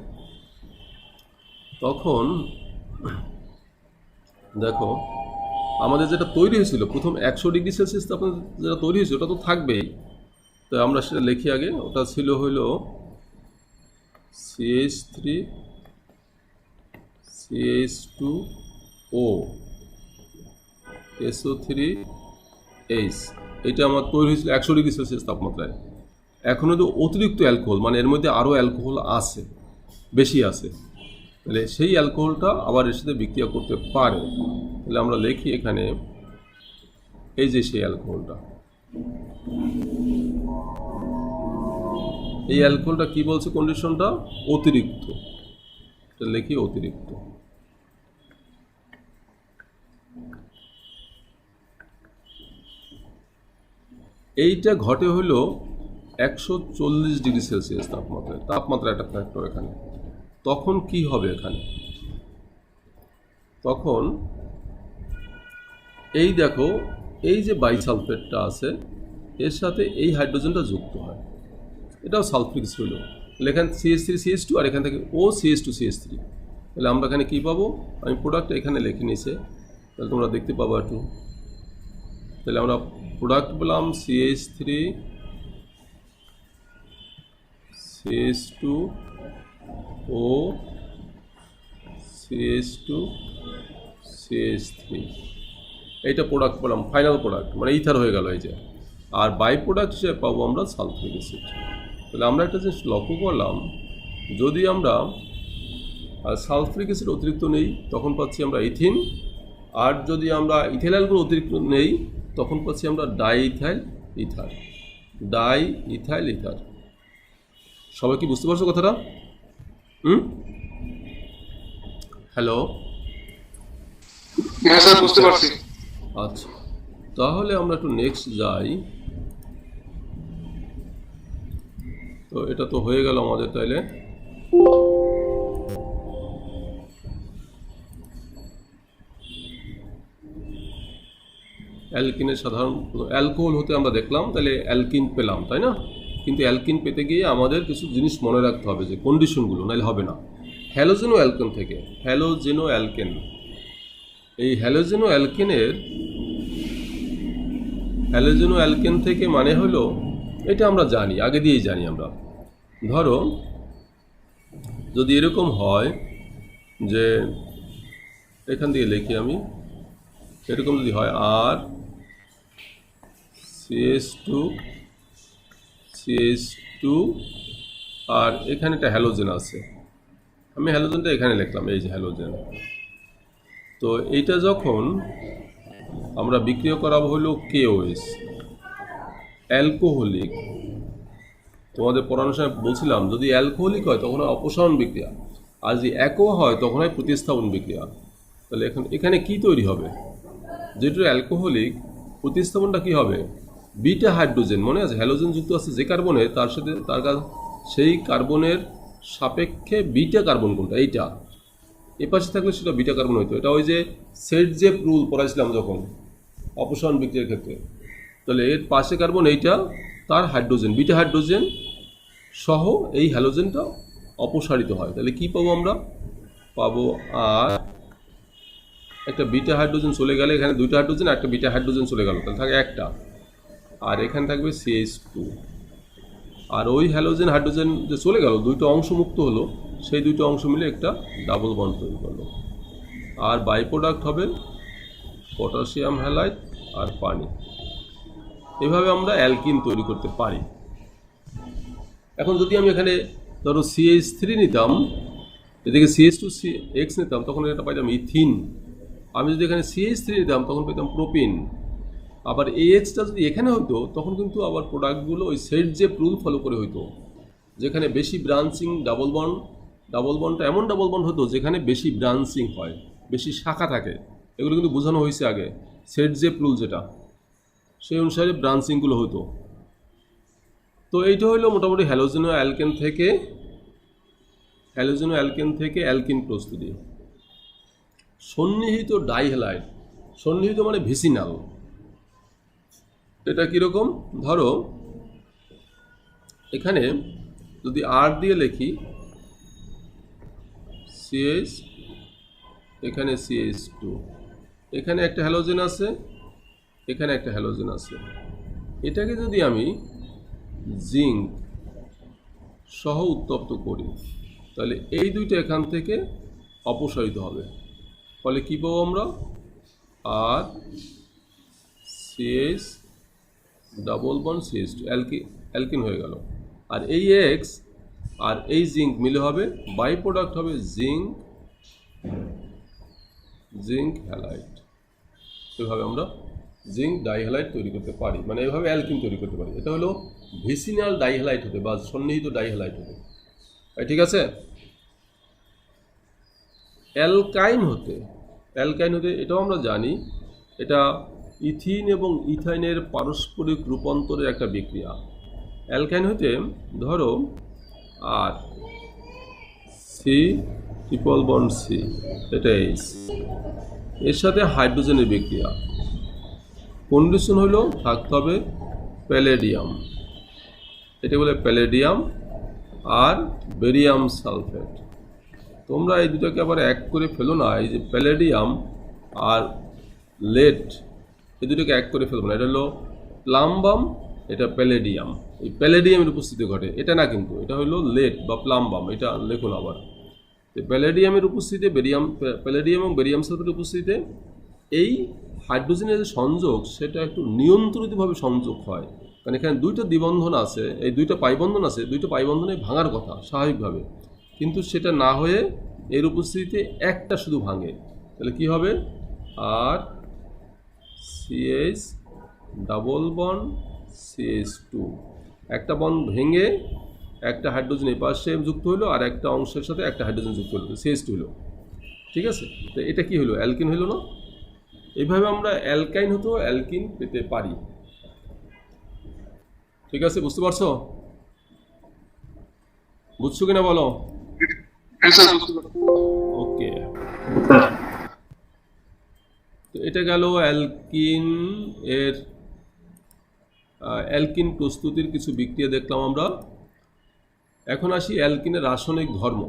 Speaker 1: তখন দেখো আমাদের যেটা তৈরি হয়েছিল প্রথম 100 ডিগ্রি সেলসিয়াস তাপমাত্রা যেটা তৈরি হয়েছিল ওটা তো থাকবেই, তো আমরা সেটা লিখি আগে, ওটা ছিল হলো CH3 CH2O SO3H, এটা আমার তৈরি হয়েছিল 100 ডিগ্রি সেলসিয়াস তাপমাত্রায়। এখনও তো অতিরিক্ত অ্যালকোহল, মানে এর মধ্যে আরও অ্যালকোহল আছে, বেশি আছে, তাহলে সেই অ্যালকোহলটা আবার এর সাথে বিক্রিয়া করতে পারে। তাহলে আমরা লিখি এখানে এই যে সেই অ্যালকোহলটা, এই অ্যালকোহলটা কি বলছে কন্ডিশনটা? অতিরিক্ত। এটা লিখি অতিরিক্ত। এইটা ঘটে হলো 140 ডিগ্রি সেলসিয়াস তাপমাত্রায়। তাপমাত্রা একটা ফ্যাক্টর এখানে। তখন কি হবে এখানে? তখন এই দেখো, এই যে বাইসালফেটটা আছে এর সাথে এই হাইড্রোজেনটা যুক্ত হয়, এটাও সালফিক অ্যাসিড হলো। তাহলে এখানে CH3CH2 আর এখান থেকে OCH2CH3। তাহলে আমরা এখানে কী পাবো? আমি প্রোডাক্টটা এখানে লিখে নিয়েছি, তাহলে তোমরা দেখতে পাবো একটু। তাহলে আমরা প্রোডাক্ট পেলাম CH3 CH2 O CH2 CH3, এইটা প্রোডাক্ট পেলাম, ফাইনাল প্রোডাক্ট মানে ইথার হয়ে গেল এই যে। আর বাই প্রোডাক্ট হিসেবে পাবো আমরা সালফিক অ্যাসিড। তাহলে আমরা একটা জিনিস লক্ষ্য করলাম, যদি আমরা সালফিক অ্যাসিড অতিরিক্ত নেই তখন পাচ্ছি আমরা ইথিন, আর যদি আমরা ইথাইল অ্যালকোহল অতিরিক্ত নেই তখন পাচ্ছি আমরা die ethyl ether. Die ethyl ether. সবাই কি বুঝতে পারছো কথাটা? হ্যালো,
Speaker 5: হ্যাঁ স্যার বুঝতে পারছি।
Speaker 1: আচ্ছা, তাহলে আমরা একটু নেক্সট যাই। তো এটা তো হয়ে গেল আমাদের। তাইলে অ্যালকিনের সাধারণ অ্যালকোহল হতে আমরা দেখলাম, তাহলে অ্যালকিন পেলাম, তাই না? কিন্তু অ্যালকিন পেতে গিয়ে আমাদের কিছু জিনিস মনে রাখতে হবে, যে কন্ডিশনগুলো, নাহলে হবে না। হ্যালোজেনো অ্যালকেন থেকে, হ্যালোজেনো অ্যালকেন, এই হ্যালোজেনো অ্যালকেন থেকে মানে হলো, এটা আমরা জানি, আগে দিয়েই জানি আমরা। ধরো যদি এরকম হয় যে, এখান দিয়ে লিখি আমি, এরকম যদি হয় আর CH2 আর এখানে একটা হ্যালোজেন আছে, আমি হ্যালোজেনটা এখানে লিখলাম, এই যে হ্যালোজেন। তো এইটা যখন আমরা বিক্রিয়া করাবো হলো KOH, অ্যালকোহলিক। তোমাদের পড়ানোর সময় বলছিলাম, যদি অ্যালকোহলিক হয় তখন হয় অপসারণ বিক্রিয়া, আর যদি অ্যাকোয়া হয় তখন হয় প্রতিস্থাপন বিক্রিয়া। তাহলে এখানে কি তৈরি হবে? যেটা অ্যালকোহলিক, প্রতিস্থাপনটা কি হবে? বিটা হাইড্রোজেন, মনে আছে হ্যালোজেন যুক্ত আছে যে কার্বনে, তার সাথে সেই কার্বনের সাপেক্ষে বিটা কার্বন কোনটা, এইটা এপাশে থাকলে সেটা বিটা কার্বন হইতো। এটা ওই যে সেটজেপ রুল পড়াইছিলাম যখন অপসারণ বিক্রিয়ার ক্ষেত্রে। তাহলে এর পাশে কার্বন এইটা, তার হাইড্রোজেন, বিটা হাইড্রোজেন সহ এই হ্যালোজেনটা অপসারিত হয়। তাহলে কি পাবো আমরা? পাবো আর একটা বিটা হাইড্রোজেন চলে গেলে, এখানে দুইটা হাইড্রোজেন আর একটা বিটা হাইড্রোজেন চলে গেল, তাহলে থাকে একটা, আর এখানে থাকবে CH2। আর ওই হ্যালোজেন হাইড্রোজেন যে চলে গেল, দুইটা অংশ মুক্ত হলো, সেই দুইটা অংশ মিলে একটা ডাবল বন্ড তৈরি করলো। আর বাই প্রোডাক্ট হবে পটাশিয়াম হ্যালাইড আর পানি। এভাবে আমরা অ্যালকিন তৈরি করতে পারি। এখন যদি আমি এখানে ধরো CH3 নিতাম, এদিকে CH2X নিতাম, তখন এটা পাইতাম ইথিন। আমি যদি এখানে CH3 নিতাম তখন পেতাম প্রোপিন। আবার AHটা যদি এখানে হতো তখন কিন্তু আবার প্রোডাক্টগুলো ওই সেট যে রুল ফলো করে হইতো, যেখানে বেশি ব্রাঞ্চিং ডাবল বন্ডটা এমন ডাবল বন্ড হতো যেখানে বেশি ব্রাঞ্চিং হয়, বেশি শাখা থাকে। এগুলো কিন্তু বোঝানো হয়েছে আগে, সেট যে রুল যেটা, সেই অনুসারে ব্রাঞ্চিংগুলো হতো। তো এইটা হলো মোটামুটি হ্যালোজেনো অ্যালকেন থেকে অ্যালকিন প্রস্তুতি। সন্নিহিত ডাইহ্যালাইড, সন্নিহিত মানে ভিসিনাল। এটা কীরকম? ধরো এখানে যদি আর দিয়ে লিখি CH, এখানে CH2, এখানে একটা হ্যালোজেন আছে, এখানে একটা হ্যালোজেন আছে। এটাকে যদি আমি জিঙ্ক সহ উত্তপ্ত করি তাহলে এই দুইটা এখান থেকে অপসারিত হবে। ফলে কী পাবো আমরা? আর CH double bond CH2, alkyne হয়ে গেল। আর এই X আর এই জিঙ্ক মিলে হবে বাই প্রোডাক্ট, হবে জিঙ্ক হ্যালাইড। এভাবে আমরা জিঙ্ক ডাইহ্যালাইড তৈরি করতে পারি, মানে এভাবে অ্যালকিন তৈরি করতে পারি। এটা হলো ভিসিনাল ডাইহ্যালাইড হতে বা সন্নিহিত ডাইহ্যালাইড হতে, ঠিক আছে। অ্যালকাইন হতে এটাও আমরা জানি, এটা ইথিন এবং ইথাইনের পারস্পরিক রূপান্তরের একটা বিক্রিয়া। অ্যালকাইন হতে ধরো আর সি ট্রিপল বন্ড সি, এটা এইচ, এর সাথে হাইড্রোজেনের বিক্রিয়া। কন্ডিশন হলো থাকতে হবে প্যালেডিয়াম, এটা বলে প্যালেডিয়াম আর বেরিয়াম সালফেট। তোমরা এই দুটোকে আবার এক করে ফেলো না, এই যে প্যালেডিয়াম আর লেড এই দুটোকে এক করে ফেলবো না। এটা হলো প্লাম্বাম, এটা প্যালেডিয়াম। এই প্যালেডিয়ামের উপস্থিতি ঘটে, এটা না কিন্তু, এটা হলো লেড বা প্লাম্বাম, এটা লেখুন আবার। প্যালেডিয়ামের উপস্থিতিতে প্যালেডিয়াম এবং বেরিয়াম সালফেটের উপস্থিতিতে এই হাইড্রোজেনের যে সংযোগ সেটা একটু নিয়ন্ত্রিতভাবে সংযোগ হয়, কারণ এখানে দুইটা দ্বিবন্ধন আছে, এই দুইটা পাইবন্ধন আছে, দুইটা পাইবন্ধনে ভাঙার কথা স্বাভাবিকভাবে, কিন্তু সেটা না হয়ে এর উপস্থিতিতে একটা শুধু ভাঙে। তাহলে কি হবে? আর সিএইচ ডাবল বন্ড CH2, একটা বন্ড ভেঙে একটা হাইড্রোজেন এই পাশে যুক্ত হলো আর একটা অংশের সাথে একটা হাইড্রোজেন যুক্ত হলো, CH2 হলো, ঠিক আছে। তো এটা কি হলো? অ্যালকিন হলো না? এইভাবে আমরা অ্যালকাইন হতেও অ্যালকিন পেতে পারি, ঠিক আছে। বুঝতে পারছো? বুঝছো কিনা বলো? ওকে, তো এটা গেল অ্যালকিন এর অ্যালকিন প্রস্তুতির কিছু বিক্রিয়া দেখলাম আমরা। এখন আসি অ্যালকিনের রাসায়নিক ধর্ম,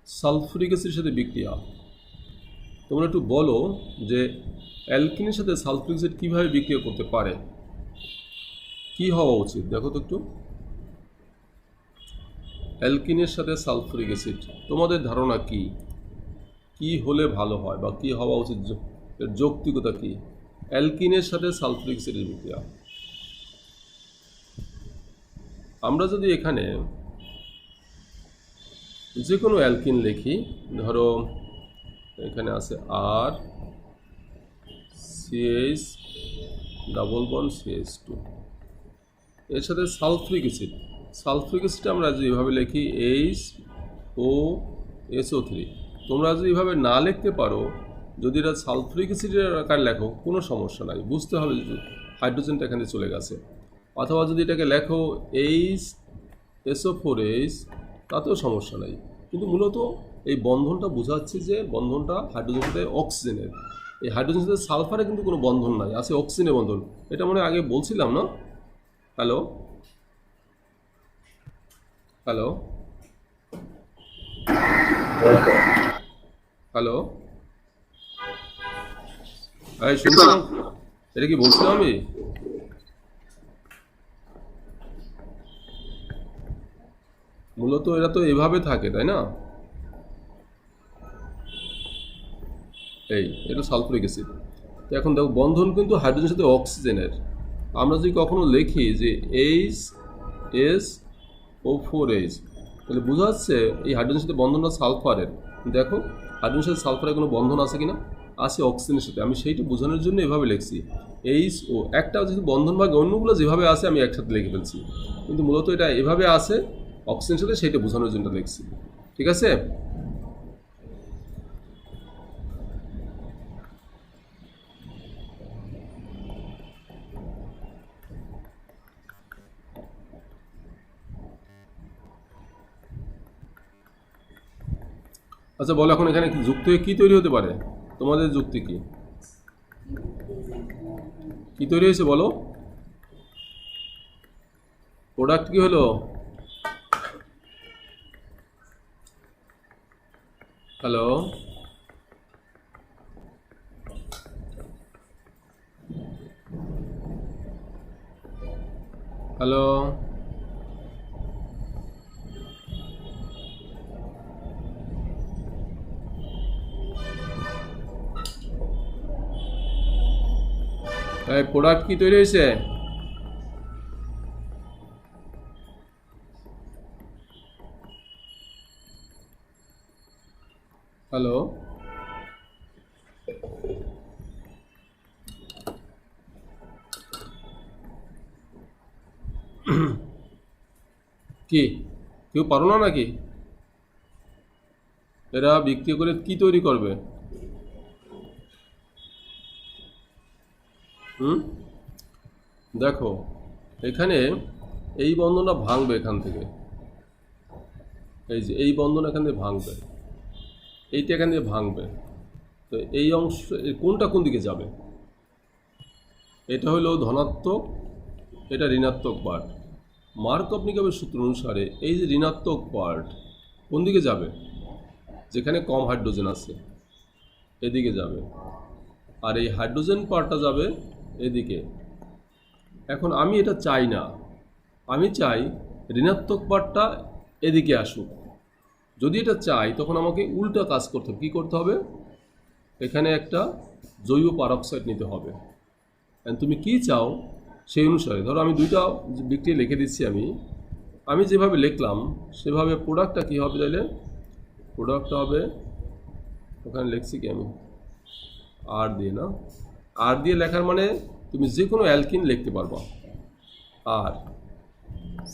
Speaker 1: সালফুরিক অ্যাসিডের সাথে বিক্রিয়া। তোমরা একটু বলো যে অ্যালকিনের সাথে সালফুরিক অ্যাসিড কীভাবে বিক্রিয়া করতে পারে, কি হওয়া উচিত দেখো তো একটু। অ্যালকিনের সাথে সালফুরিক অ্যাসিড তোমাদের ধারণা কি, কি হলে ভালো হয় বা কি হওয়া উচিত, এর যৌক্তিকতা কি? অ্যালকিনের সাথে সালফুরিক অ্যাসিডের বিক্রিয়া, আমরা যদি এখানে যে কোনো অ্যালকিন লিখি, ধরো এখানে আছে আর CH ডাবল বন্ড CH2, এর সাথে সালফুরিক অ্যাসিড আমরা যদি এভাবে লিখি HOSO3। তোমরা যদি এভাবে না লিখতে পারো, যদি এটা সালফুরিক অ্যাসিডের আকার লেখো কোনো সমস্যা নাই, বুঝতে হবে যে হাইড্রোজেনটা এখানে চলে গেছে। অথবা যদি এটাকে লেখো HSO4H, তাতেও সমস্যা নাই, কিন্তু মূলত এই বন্ধনটা বোঝাচ্ছে যে বন্ধনটা হাইড্রোজেনের সাথে অক্সিজেনের। এই হাইড্রোজেনের সাথে সালফারে কিন্তু কোনো বন্ধন নাই, আছে অক্সিজেনের বন্ধন। এটা মনে আগে বলছিলাম না? হ্যালো হ্যালো হ্যালো, এই শুনছিলাম, এটা কি বলছিলাম আমি? মূলত এরা তো এভাবে থাকে, তাই না? এটা সালফুরিক অ্যাসিড। তো এখন দেখো বন্ধন কিন্তু হাইড্রোজেনের সাথে অক্সিজেনের। আমরা যদি কখনো লিখি যে HSO4H, তাহলে বোঝা যাচ্ছে এই হাইড্রোজেনের সাথে বন্ধনটা সালফারের। দেখো হাইড্রোজেনের সাথে সালফারের কোনো বন্ধন আছে কিনা? আছে অক্সিজেনের সাথে। আমি সেইটা বোঝানোর জন্য এভাবে লিখছি HO, একটা যেহেতু বন্ধন ভাগে অন্যগুলো যেভাবে আছে আমি একসাথে লিখে ফেলছি, কিন্তু মূলত এটা এভাবে আছে অক্সিজেনের সাথে, সেইটা বোঝানোর জন্য লিখছি, ঠিক আছে। আচ্ছা বলো, এখন এখানে যুক্ত হয়ে কী তৈরি হতে পারে? তোমাদের যুক্তি কি, কি তৈরি হয়েছে বলো? প্রোডাক্ট কি হলো? হ্যালো হ্যালো, এই প্রোডাক্ট কি তৈরি হয়েছে? হ্যালো কি কেউ পারো না নাকি? এরা বিক্রিয়া করে কি তৈরি করবে? দেখো এখানে এই বন্ধনটা ভাঙবে এখান থেকে, এই যে এই বন্ধন এখান থেকে ভাঙবে, এইটা এখান থেকে ভাঙবে। তো এই অংশ কোনটা কোন দিকে যাবে? এটা হলো ধনাত্মক, এটা ঋণাত্মক পার্ট। মার্কভ-নিকভের সূত্র অনুসারে এই যে ঋণাত্মক পার্ট কোন দিকে যাবে? যেখানে কম হাইড্রোজেন আছে এদিকে যাবে, আর এই হাইড্রোজেন পার্টটা যাবে এদিকে। এখন আমি এটা চাই না, আমি চাই ঋণাত্মক পার্টটা এদিকে আসুক। যদি এটা চাই তখন আমাকে উল্টা কাজ করতে হবে। কী করতে হবে? এখানে একটা জৈব পারক্সাইড নিতে হবে। তুমি কি চাও সেই অনুসারে, ধরো আমি দুইটা বিক্রিয়া লিখে দিচ্ছি। আমি যেভাবে লিখলাম সেভাবে প্রোডাক্টটা কী হবে? তাহলে প্রোডাক্টটা হবে, ওখানে লিখছি কি আমি আর দিয়ে, না আর দিয়ে লেখার মানে তুমি যে কোনো অ্যালকিন লিখতে পারবা। আর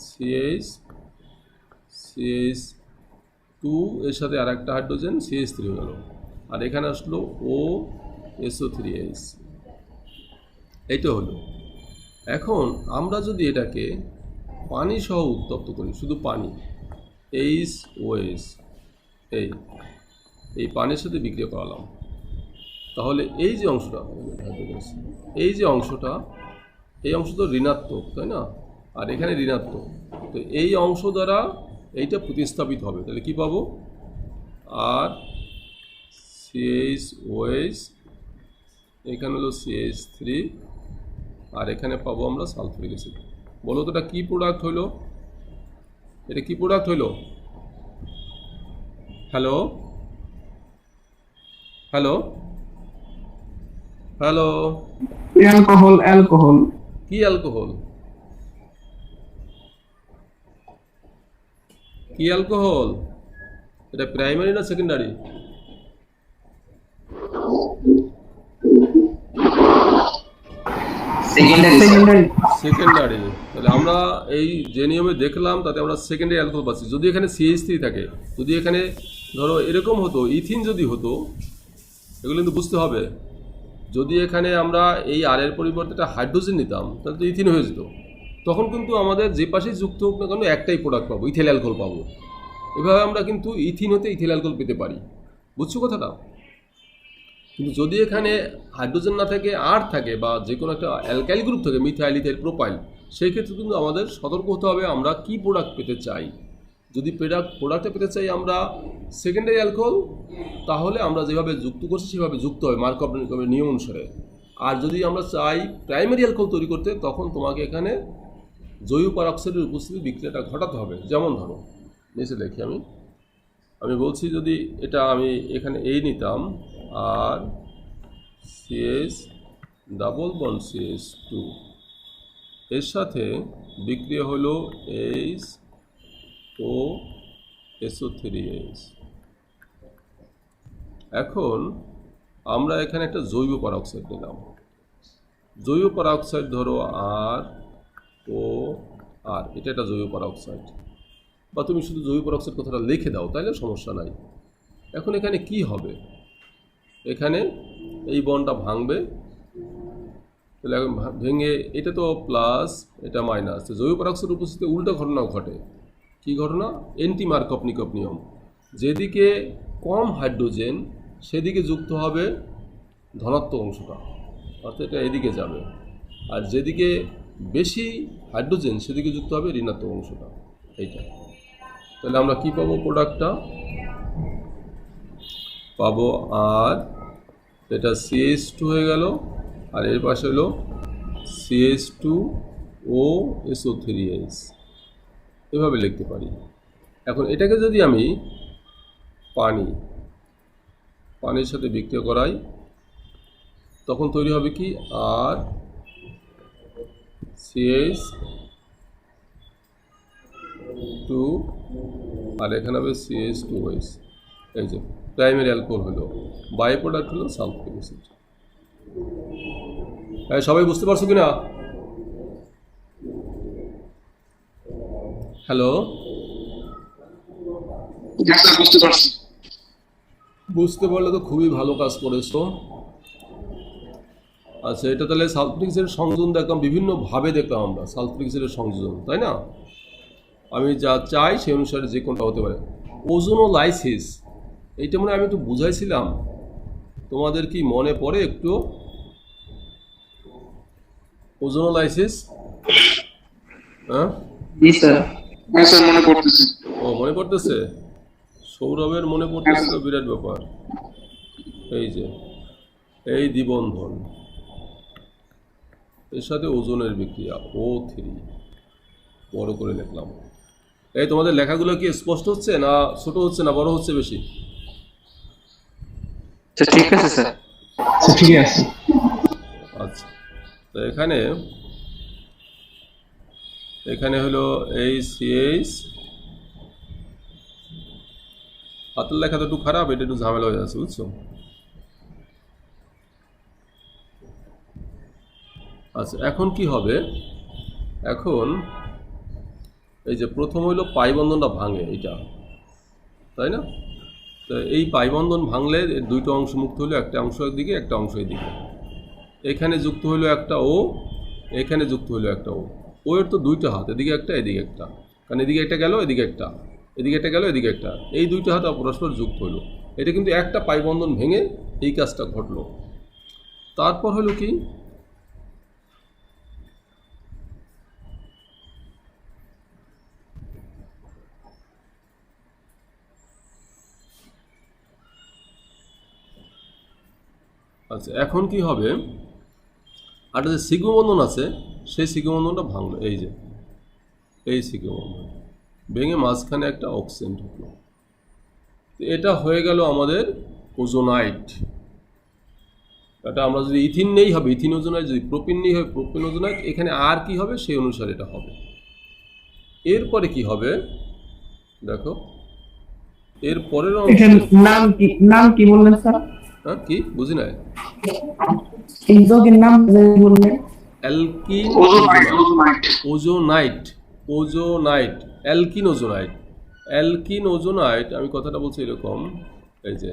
Speaker 1: CH2 এর সাথে আর একটা হাইড্রোজেন CH3 হয়ে গেল, আর এখানে আসলো OSO3H, এইটা হলো। এখন আমরা যদি এটাকে পানি সহ উত্তপ্ত করি, শুধু পানি, HOS, এই পানির সাথে বিক্রিয়া করালাম, তাহলে এই যে অংশটা, এই অংশটা তো ঋণাত্মক, তাই না? আর এখানে ঋণাত্মক, তো এই অংশ দ্বারা এইটা প্রতিস্থাপিত হবে। তাহলে কি পাবো? আর CHOH, এখানে হলো CH3, আর এখানে পাবো আমরা সালফারিক অ্যাসিড। বলো তো এটা কী প্রোডাক্ট হইলো? এটা কি প্রোডাক্ট হইলো? Hello hello hello
Speaker 5: alcohol.
Speaker 1: কি অ্যালকোহল? কি অ্যালকোহল? এটা প্রাইমারি না সেকেন্ডারি? সেকেন্ডারি। তাহলে আমরা এই যে নিয়মে দেখলাম তাতে আমরা সেকেন্ডারি অ্যালকোহল পাচ্ছি। যদি এখানে CH3 থাকে, যদি এখানে ধরো এরকম হতো, ইথিন যদি হতো, এগুলো কিন্তু বুঝতে হবে। যদি এখানে আমরা এই আর এর পরিবর্তে একটা হাইড্রোজেন নিতাম তাহলে তো ইথিন হয়ে যেত। তখন কিন্তু আমাদের যে পাশেই যুক্ত হোক না কেন একটাই প্রোডাক্ট পাবো, ইথিল অ্যালকোহল পাবো। এভাবে আমরা কিন্তু ইথিন হতে ইথিল অ্যালকোহল পেতে পারি। বুঝছো কথাটা? কিন্তু যদি এখানে হাইড্রোজেন না থাকে, আর থাকে, বা যে কোনো একটা অ্যালকাইল গ্রুপ থাকে, মিথাইল, ইথাইল, প্রোপাইল, সেই ক্ষেত্রে কিন্তু আমাদের সতর্ক হতে হবে আমরা কি প্রোডাক্ট পেতে চাই। যদি প্রোডাক্টটা পেতে চাই আমরা সেকেন্ডারি অ্যালকোহল, তাহলে আমরা যেভাবে যুক্ত করছি সেভাবে যুক্ত হয় মার্কভ-নিকভের নিয়ম অনুসারে। আর যদি আমরা চাই প্রাইমারি অ্যালকোহল তৈরি করতে, তখন তোমাকে এখানে জৈব পারক্সাইডের উপস্থিতি বিক্রিয়াটা ঘটাতে হবে। যেমন ধরো নিচে দেখি আমি বলছি, যদি এটা আমি এখানে এই নিতাম, আর CH ডাবল বন্ড CH2 এর সাথে বিক্রিয়া হলো HOSO3H। এখন আমরা এখানে একটা জৈব পারক্সাইড নিলাম। জৈব পারক্সাইড ধরো ROR, এটা একটা জৈব পারক্সাইড, বা তুমি শুধু জৈব পারক্সাইড কথাটা লিখে দাও, তাইলে সমস্যা নাই। এখন এখানে কি হবে? এখানে এই বন্ডটা ভাঙবে, তাহলে এখন ভেঙে এটা তো প্লাস, এটা মাইনাস। জৈব পারক্সাইডের উপস্থিতিতে উল্টা ঘটনাও ঘটে। কি ঘটনা? এন্টি মার্কভ-নিকভ নিয়ম। যেদিকে কম হাইড্রোজেন সেদিকে যুক্ত হবে ধনাত্মক অংশটা, অর্থাৎ এটা এদিকে যাবে। আর যেদিকে বেশি হাইড্রোজেন সেদিকে যুক্ত হবে ঋণাত্মক অংশটা, এইটা। তাহলে আমরা কি পাবো? প্রোডাক্টটা পাবো, আর এটা CH2 হয়ে গেল, আর এর পাশে হলো CH2OSO3H, এভাবে লিখতে পারি। এখন এটাকে যদি আমি পানির সাথে বিক্রিয়া করাই, তখন তৈরি হবে কি? আর CH2, আর এখানে হবে CH2OH। এই যে প্রাইমারি অ্যালকোহল হলো, বাই প্রোডাক্ট হলো সালফারিক অ্যাসিড। সবাই বুঝতে পারছো কিনা? হ্যালো,
Speaker 3: স্যার বুঝতে পারছি।
Speaker 1: বুঝতে পারলে তো খুবই ভালো কাজ করেছো। আচ্ছা, এটা তাহলে সালফিউরিক অ্যাসিডের সংযোজন দেখলাম, বিভিন্নভাবে দেখলাম আমরা সালফিউরিক অ্যাসিডের সংযোজন, তাই না? আমি যা চাই সেই অনুসারে যে কোনটা হতে পারে। ওজোনোলাইসিস, এইটা মনে হয় আমি একটু বুঝাইছিলাম, তোমাদের কি মনে পড়ে একটু? ওজোনোলাইসিস, হ্যাঁ?
Speaker 2: জি স্যার।
Speaker 3: হ্যাঁ স্যার মনে পড়তেছে।
Speaker 1: ও, মনে পড়তেছে? সৌরভের মনে পড়তেছে তো বিরাট ব্যাপার। এই যে এই দ্বিবন্ধন, এর সাথে ওজনের বিক্রিয়া O3, বড় করে লিখলাম। এই তোমাদের লেখাগুলো কি স্পষ্ট হচ্ছে না ছোট হচ্ছে না বড় হচ্ছে বেশি?
Speaker 2: আচ্ছা ঠিক আছে স্যার।
Speaker 3: ঠিক আছে।
Speaker 1: আচ্ছা, তো এখানে এখানে হলো HCH, হাতের লেখা তো একটু খারাপ, এটা একটু ঝামেলা হয়ে যাচ্ছে, বুঝছো? আচ্ছা, এখন কি হবে? এখন এই যে প্রথম হইলো পাই বন্ধনটা ভাঙে, এইটা, তাই না? তো এই পাই বন্ধন ভাঙলে এর দুইটা অংশ মুক্ত হলো, একটা অংশ একদিকে একটা অংশ এদিকে। এখানে যুক্ত হলো একটা ও, এখানে যুক্ত হলো একটা ও। ও এর তো দুইটা হাত, এদিকে একটা এদিকে একটা, কারণ এদিকে একটা গেল এদিকে একটা, এদিকে একটা গেল এদিকে একটা, এই দুইটা হাত পরস্পর যুক্ত হলো। এটা কিন্তু একটা পাই বন্ধন ভেঙে এই কাজটা ঘটলো। তারপর হলো কি, আচ্ছা এখন কি হবে, আর যে সিগমা বন্ধন আছে সেই সিগমা বন্ধনটা ভাঙলো, এই যে এই সিগমা বন্ধন ভেঙে মাঝখানে একটা অক্সিজেন ঢুকলো। তো এটা হয়ে গেল আমাদের ওজোনাইট। এটা আমরা যদি ইথিন নেই হবে ইথিন ওজোনাইট, যদি প্রোপিন নেই হবে প্রোপিন ওজোনাইট। এখানে আর কি হবে সেই অনুসারে এটা হবে। এরপরে কি হবে দেখো, এর পরের
Speaker 4: এখানে
Speaker 1: অংশে,
Speaker 4: নাম কি বললেন স্যার?
Speaker 1: হ্যাঁ কি বুঝি নাই?
Speaker 4: এই যোগের নাম বললেন?
Speaker 1: অ্যালকিন
Speaker 3: ওজোনাইট, ওজোনাইট।
Speaker 1: ওজোনাইট, ওজোনাইট, অ্যালকিন ওজোনাইট। অ্যালকিন ওজোনাইট, আমি কথাটা বলছি এরকম, এই যে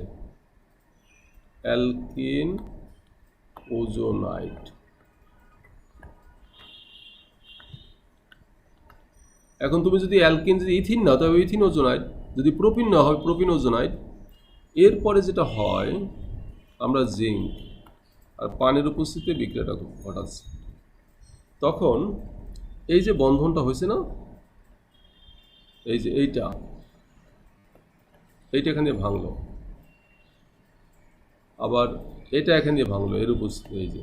Speaker 1: অ্যালকিন ওজোনাইট। এখন তুমি যদি অ্যালকিন, যদি ইথিন না তবে ইথিন ওজোনাইট, যদি প্রোপিন না হয় প্রোপিন ওজোনাইট। এরপরে যেটা হয়, আমরা জিঙ্ক আর পানির উপস্থিতিতে বিক্রিয়াটা ঘটাচ্ছি। তখন এই যে বন্ধনটা হয়েছে না, এই যে এইটা এখান দিয়ে ভাঙলো, আবার এটা এখান দিয়ে ভাঙলো, এর উপস্থিতি এই যে।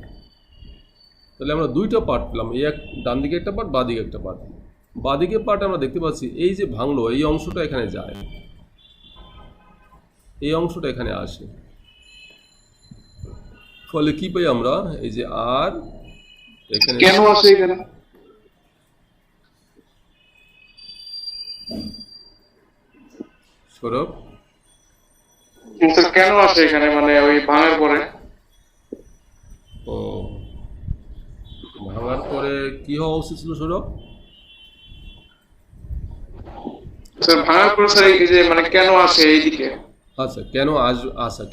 Speaker 1: তাহলে আমরা দুইটা পার্ট পেলাম, এই এক ডান দিকে একটা পার্ট, বাদিকে একটা পার্ট। বাদিকে পার্ট আমরা দেখতে পাচ্ছি এই যে ভাঙলো, এই অংশটা এখানে যায়, এই অংশটা এখানে আসে। ফলে কি পাই আমরা, এই যে আর এখানে
Speaker 3: কেন আছে এখানে?
Speaker 1: সৌরভ,
Speaker 3: স্যার কেন আছে এখানে, মানে ওই ভাঙার পরে?
Speaker 1: ও, ভাঙার পরে কি হওয়া উচিত ছিল সৌরভ?
Speaker 3: স্যার ভাঙার পরে স্যার এই যে মানে কেন আছে এইদিকে?
Speaker 1: আচ্ছা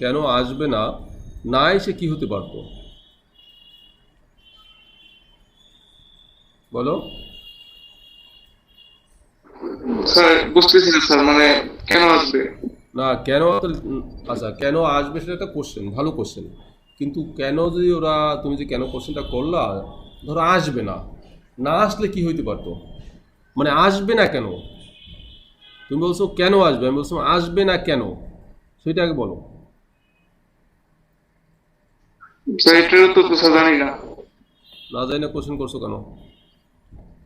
Speaker 1: কেন আসবে না, না এসে কি হতে পারতো বলো?
Speaker 3: স্যার বুঝতেছি না স্যার, মানে কেন আসবে?
Speaker 1: না কেন, আচ্ছা কেন আসবে সেটা একটা কোশ্চেন, ভালো কোশ্চেন। কিন্তু কেন যদি ওরা, তুমি যে কেন কোশ্চেনটা করলা, ধরো আসবে না, না আসলে কি হইতে পারতো, মানে আসবে না কেন? তুমি বলছো কেন আসবে, আমি বলছো আসবে না কেন, সেটা আগে বলো।
Speaker 3: স্যার এটারও তো স্যার জানি না।
Speaker 1: না জানি না কোশ্চেন করছো কেন?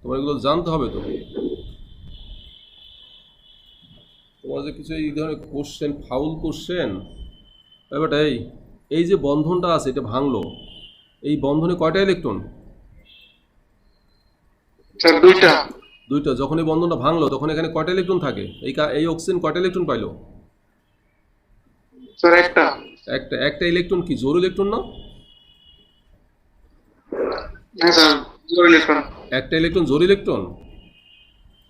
Speaker 1: তোমার এগুলো জানতে হবে তো। তোমার যে কিছু এই ধরনের কোশ্চেন, ফাউল কোশ্চেন, ব্যাপারটা এই যে বন্ধনটা আছে এটা ভাঙলো, এই বন্ধনে কয়টা ইলেকট্রন?
Speaker 3: স্যার দুইটা।
Speaker 1: দুইটা। যখন এই বন্ধনটা ভাঙলো তখন এখানে কয়টা ইলেকট্রন থাকে? এই অক্সিজেন কয়টা ইলেকট্রন পাইলো?
Speaker 3: স্যার একটা।
Speaker 1: একটা ইলেকট্রন কি জোর ইলেকট্রন না?
Speaker 3: হ্যাঁ স্যার জোর ইলেকট্রন।
Speaker 1: একটা ইলেকট্রন জোর ইলেকট্রন।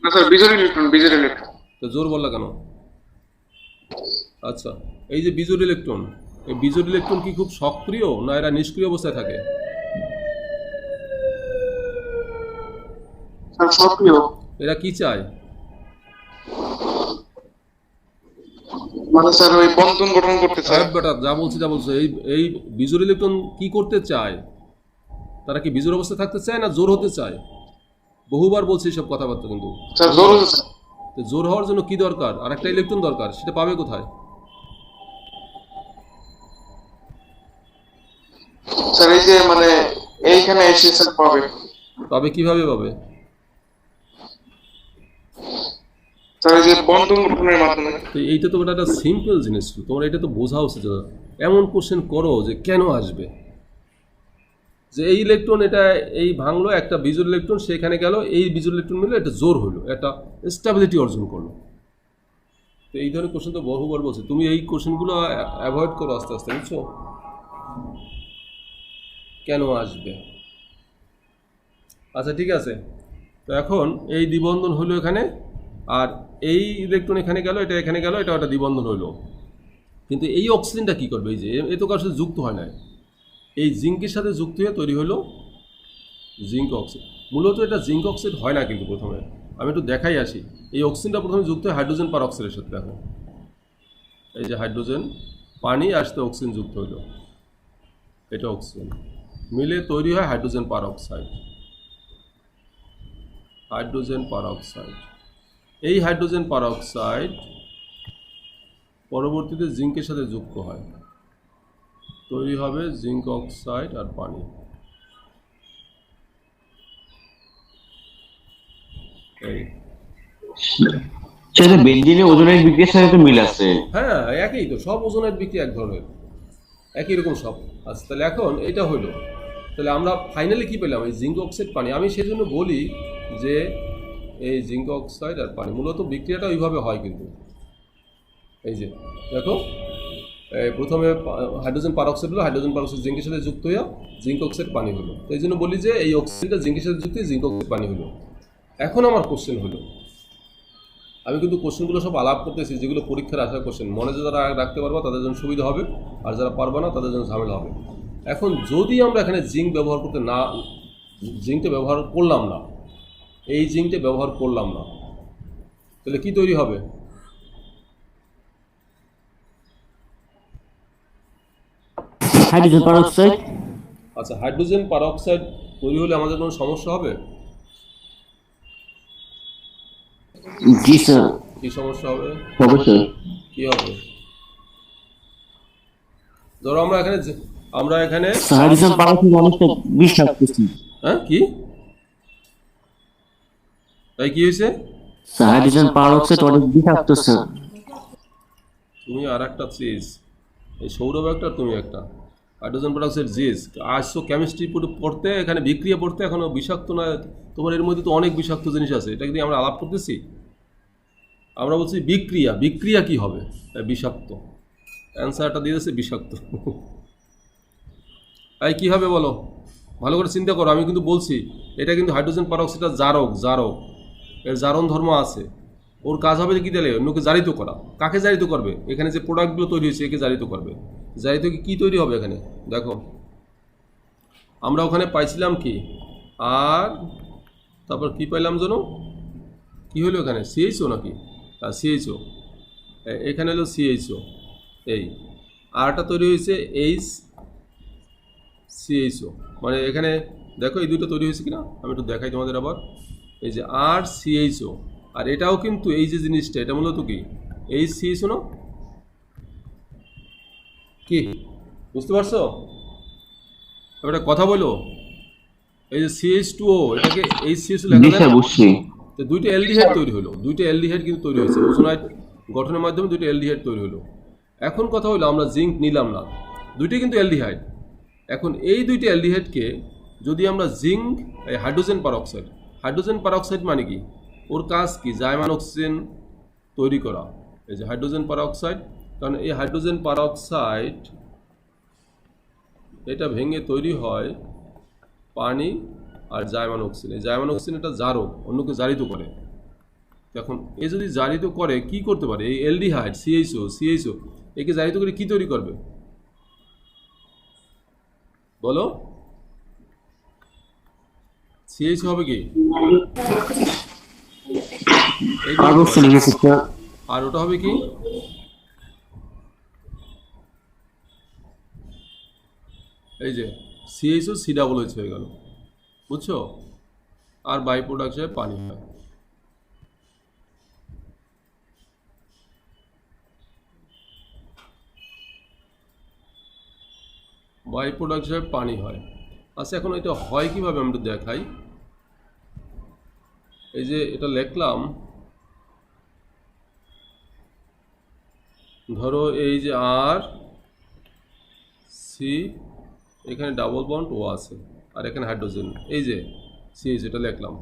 Speaker 3: না স্যার, বিজোড় ইলেকট্রন।
Speaker 1: তো জোর বললা কেন? আচ্ছা, এই যে বিজোড় ইলেকট্রন, এই বিজোড় ইলেকট্রন কি খুব সক্রিয় না এরা নিষ্ক্রিয় অবস্থায় থাকে?
Speaker 3: স্যার সক্রিয়।
Speaker 1: এরা কি চায়?
Speaker 3: মানে স্যার ওই বন্ধন গঠন করতে চায়।
Speaker 1: বেটা যা বলছো, এই এই বিজোড় ইলেকট্রন কি করতে চায়? তারা কি বিজোড় অবস্থায় থাকতে চায় না জোর হতে চায়? বহুবার বলছি সব কথাবার্তা, কিন্তু
Speaker 3: স্যার জোর হচ্ছে স্যার।
Speaker 1: তো জোর হওয়ার জন্য কি দরকার? আর একটা ইলেকট্রন দরকার, সেটা পাবে কোথায়?
Speaker 3: স্যার এই যে মানে এইখানে এসে স্যার পাবে।
Speaker 1: পাবে কিভাবে পাবে?
Speaker 3: স্যার এই যে বন্ধন গঠনের মাধ্যমে।
Speaker 1: তো এইটা তো একটা সিম্পল জিনিস, তোমার এটা তো বোঝা উচিত। এমন কোশ্চেন করো যে কেন আসবে, যে এই ইলেকট্রন এটা এই ভাঙলো, একটা বিজোড় ইলেকট্রন সেখানে গেল, এই বিজোড় ইলেকট্রন মিলে একটা জোর হলো, একটা স্টেবিলিটি অর্জন করলো। তো এই ধরনের কোশ্চেন তো বহুবার বলছে, তুমি এই কোশ্চেনগুলো অ্যাভয়েড করো আস্তে আস্তে, বুঝছো? কেন আসবে? আচ্ছা ঠিক আছে, তো এখন এই দ্বিবন্ধন হলো এখানে, আর এই ইলেকট্রন এখানে গেল, এটা এখানে গেল, এটা একটা দ্বিবন্ধন হলো। কিন্তু এই অক্সিজেনটা কি করবে? এই যে এ তো কারোর সাথে যুক্ত হয় না, এই জিঙ্কের সাথে যুক্ত হয়ে তৈরি হলো জিঙ্ক অক্সাইড। মূলত এটা জিঙ্ক অক্সাইড হয় না, কিন্তু প্রথমে আমি একটু দেখাই আসি। এই অক্সিজেনটা প্রথমে যুক্ত হয় হাইড্রোজেন পার অক্সাইডের সাথে। দেখো এই যে হাইড্রোজেন, পানি আসতে অক্সিজেন যুক্ত হইল, এটা অক্সিজেন মিলে তৈরি হয় হাইড্রোজেন পার অক্সাইড। হাইড্রোজেন পার অক্সাইড, এই হাইড্রোজেন পার অক্সাইড পরবর্তীতে জিঙ্কের সাথে যুক্ত হয়, তৈরি হবে জিঙ্ক অক্সাইড আর পানি। এই
Speaker 2: সেটা বেঞ্জিনের ওজনের বিক্রিয়ার সাথে তো মিল আছে।
Speaker 1: হ্যাঁ, একই তো, সব ওজনের বিক্রিয়া এক ধরনের, একই রকম সব। আচ্ছা তাহলে এখন এটা হলো, তাহলে আমরা ফাইনালি কি পেলাম? এই জিঙ্ক অক্সাইড পানি। আমি সেই জন্য বলি যে এই জিঙ্ক অক্সাইড আর পানি মূলত বিক্রিয়াটা ওইভাবে হয়। কিন্তু এই যে দেখো, প্রথমে হাইড্রোজেন পারঅক্সাইড হলো, হাইড্রোজেন পারঅক্সাইড জিঙ্কের সাথে যুক্ত হয়ে জিঙ্ক অক্সাইড পানি হলো। তো এই জন্য বলি যে এই অক্সিজেনটা জিঙ্কের সাথে যুক্ত হয়ে জিঙ্ক অক্সাইড পানি হলো। এখন আমার কোশ্চেন হলো, আমি কিন্তু কোশ্চেনগুলো সব আলাপ করতেছি যেগুলো পরীক্ষার আসার কোশ্চেন, মনে যে যারা রাখতে পারবো তাদের জন্য সুবিধা হবে, আর যারা পারবে না তাদের জন্য ঝামেলা হবে। এখন যদি আমরা এখানে জিঙ্ক ব্যবহার করতে না, জিঙ্কটা ব্যবহার করলাম না, এই জিঙ্কটা ব্যবহার করলাম না, তাহলে কি তৈরি হবে?
Speaker 4: Hydrogen peroxide.
Speaker 1: আচ্ছা, হাইড্রোজেন পারঅক্সাইড তৈরি হলে আমাদের কোনো সমস্যা হবে?
Speaker 4: জি স্যার,
Speaker 1: কি সমস্যা হবে?
Speaker 2: অবশ্যই।
Speaker 1: কি হবে? ধরো আমরা এখানে
Speaker 4: হাইড্রোজেন পারঅক্সাইড অনেকটা বিষাক্ত।
Speaker 1: হ্যাঁ কি তাই কি হয়েছে?
Speaker 4: হাইড্রোজেন পারঅক্সাইড অনেক বিষাক্ত স্যার।
Speaker 1: তুমি আর একটা চিজ, এই সৌরভ একটা, তুমি একটা, হাইড্রোজেন পারঅক্সাইড জিস আসছো কেমিস্ট্রি পড়তে, এখানে বিক্রিয়া পড়তে, এখনো বিষাক্ত না? তোমার এর মধ্যে তো অনেক বিষাক্ত জিনিস আছে, এটা কিন্তু আমরা আলাপ করতেছি। আমরা বলছি বিক্রিয়া, বিক্রিয়া কি হবে? বিষাক্ত, অ্যান্সারটা দিয়ে দিচ্ছে বিষাক্ত। তাই কী হবে বলো? ভালো করে চিন্তা করো। আমি কিন্তু বলছি এটা কিন্তু হাইড্রোজেন পারঅক্সাইডটা জারক, এর জারণ ধর্ম আছে। ওর কাজ হবে কি তাহলে? অন্যকে জারিত করা। কাকে জারিত করবে? এখানে যে প্রোডাক্টগুলো তৈরি হয়েছে একে জারিত করবে। জারিত কি তৈরি হবে এখানে? দেখো আমরা ওখানে পাইছিলাম কি, আর তারপর কি পাইলাম জানো? কি হলো এখানে? সিএইচও নাকি? সিএইচও, এখানে হলো সিএইচও, এই আরটা তৈরি হয়েছে এইচ সিএইচও। মানে এখানে দেখো এই দুটো তৈরি হয়েছে কিনা, আমি একটু দেখাই তোমাদের আবার। এই যে আর সিএইচও, আর এটাও কিন্তু এই যে জিনিসটা, এটা মূলত কি এইচ সিএইচও না? কি বুঝতে পারছো? এবার একটা কথা বলো, এই যে CH2O, এটাকে এইচ সিএইচও লেখা
Speaker 2: জি
Speaker 1: যায়
Speaker 2: স্যার,
Speaker 1: না?
Speaker 2: বুঝছি।
Speaker 1: তো দুইটা অ্যালডিহাইড তৈরি হলো, দুইটা অ্যালডিহাইড কিন্তু তৈরি হয়েছে ওজোনাইড গঠনের মাধ্যমে, দুইটা অ্যালডিহাইড তৈরি হলো। এখন কথা হলো আমরা জিঙ্ক নিলাম না, দুইটাই কিন্তু অ্যালডিহাইড। এখন এই দুইটা অ্যালডিহাইডকে যদি আমরা জিঙ্ক, এই হাইড্রোজেন পারঅক্সাইড মানে কি? ওর কাজ কি? জাইমান অক্সিজেন তৈরি করা। এই যে হাইড্রোজেন পারঅক্সাইড, কারণ এই হাইড্রোজেন পারঅক্সাইড এটা ভেঙে তৈরি হয় পানি আর জাইমান অক্সিজেন। এই জাইমান অক্সিজেন এটা জারক, অন্যকে জারিত করে। এখন এ যদি জারিত করে কি করতে পারে? এই অ্যালডিহাইড সিএইচও একে জারিত করে কি তৈরি করবে বলো? সিএইচও হবে কি? এই যে
Speaker 4: কার্বক্সিলিক অ্যাসিড স্যার।
Speaker 1: আর ওটা হবে কি? এই যে সিএইচও সি ডাবল এইচ হয়ে গেল, বুঝছো? আর বাই প্রোডাক্ট হিসেবে পানি হয়। বাই প্রোডাক্ট হিসেবে পানি হয়। আচ্ছা, এখন এটা হয় কিভাবে আমরা দেখাই। এই যে এটা লিখলাম, ধরো এই যে আর সি, এখানে ডাবল বন্ড ও আছে আর এখানে হাইড্রোজেন, এই যে সিএইচ এটা লিখলাম।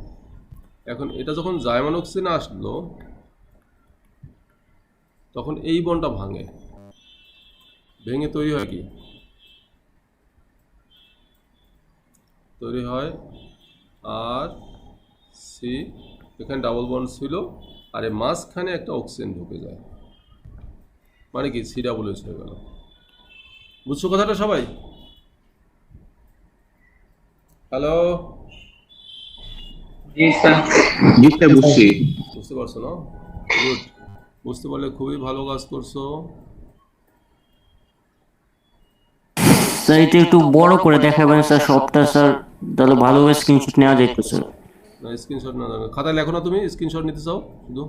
Speaker 1: এখন এটা যখন জাইমান অক্সিজেন আসলো তখন এই বন্ডটা ভেঙে তৈরি হয় কি? তৈরি হয় আর সি, এখানে ডাবল বন্ড ছিল আর এই মাঝখানে একটা অক্সিজেন ঢুকে যায়, মানে কি সি ডাবল এইচ হয়ে গেল। বুঝছো কথাটা সবাই? হ্যালো,
Speaker 2: জি স্যার, বুঝছি।
Speaker 1: বুঝতে পারছো না? গুড, বুঝতে পারলে খুবই ভালো কাজ করছো।
Speaker 4: স্যার এটা একটু বড় করে দেখাবেন স্যার সবটা স্যার, তাহলে ভালোভাবে স্ক্রিনশট নেওয়া যেত স্যার।
Speaker 1: না স্ক্রিনশট না, খাতায় লেখো না তুমি, স্ক্রিনশট নিতে চাও শুধু?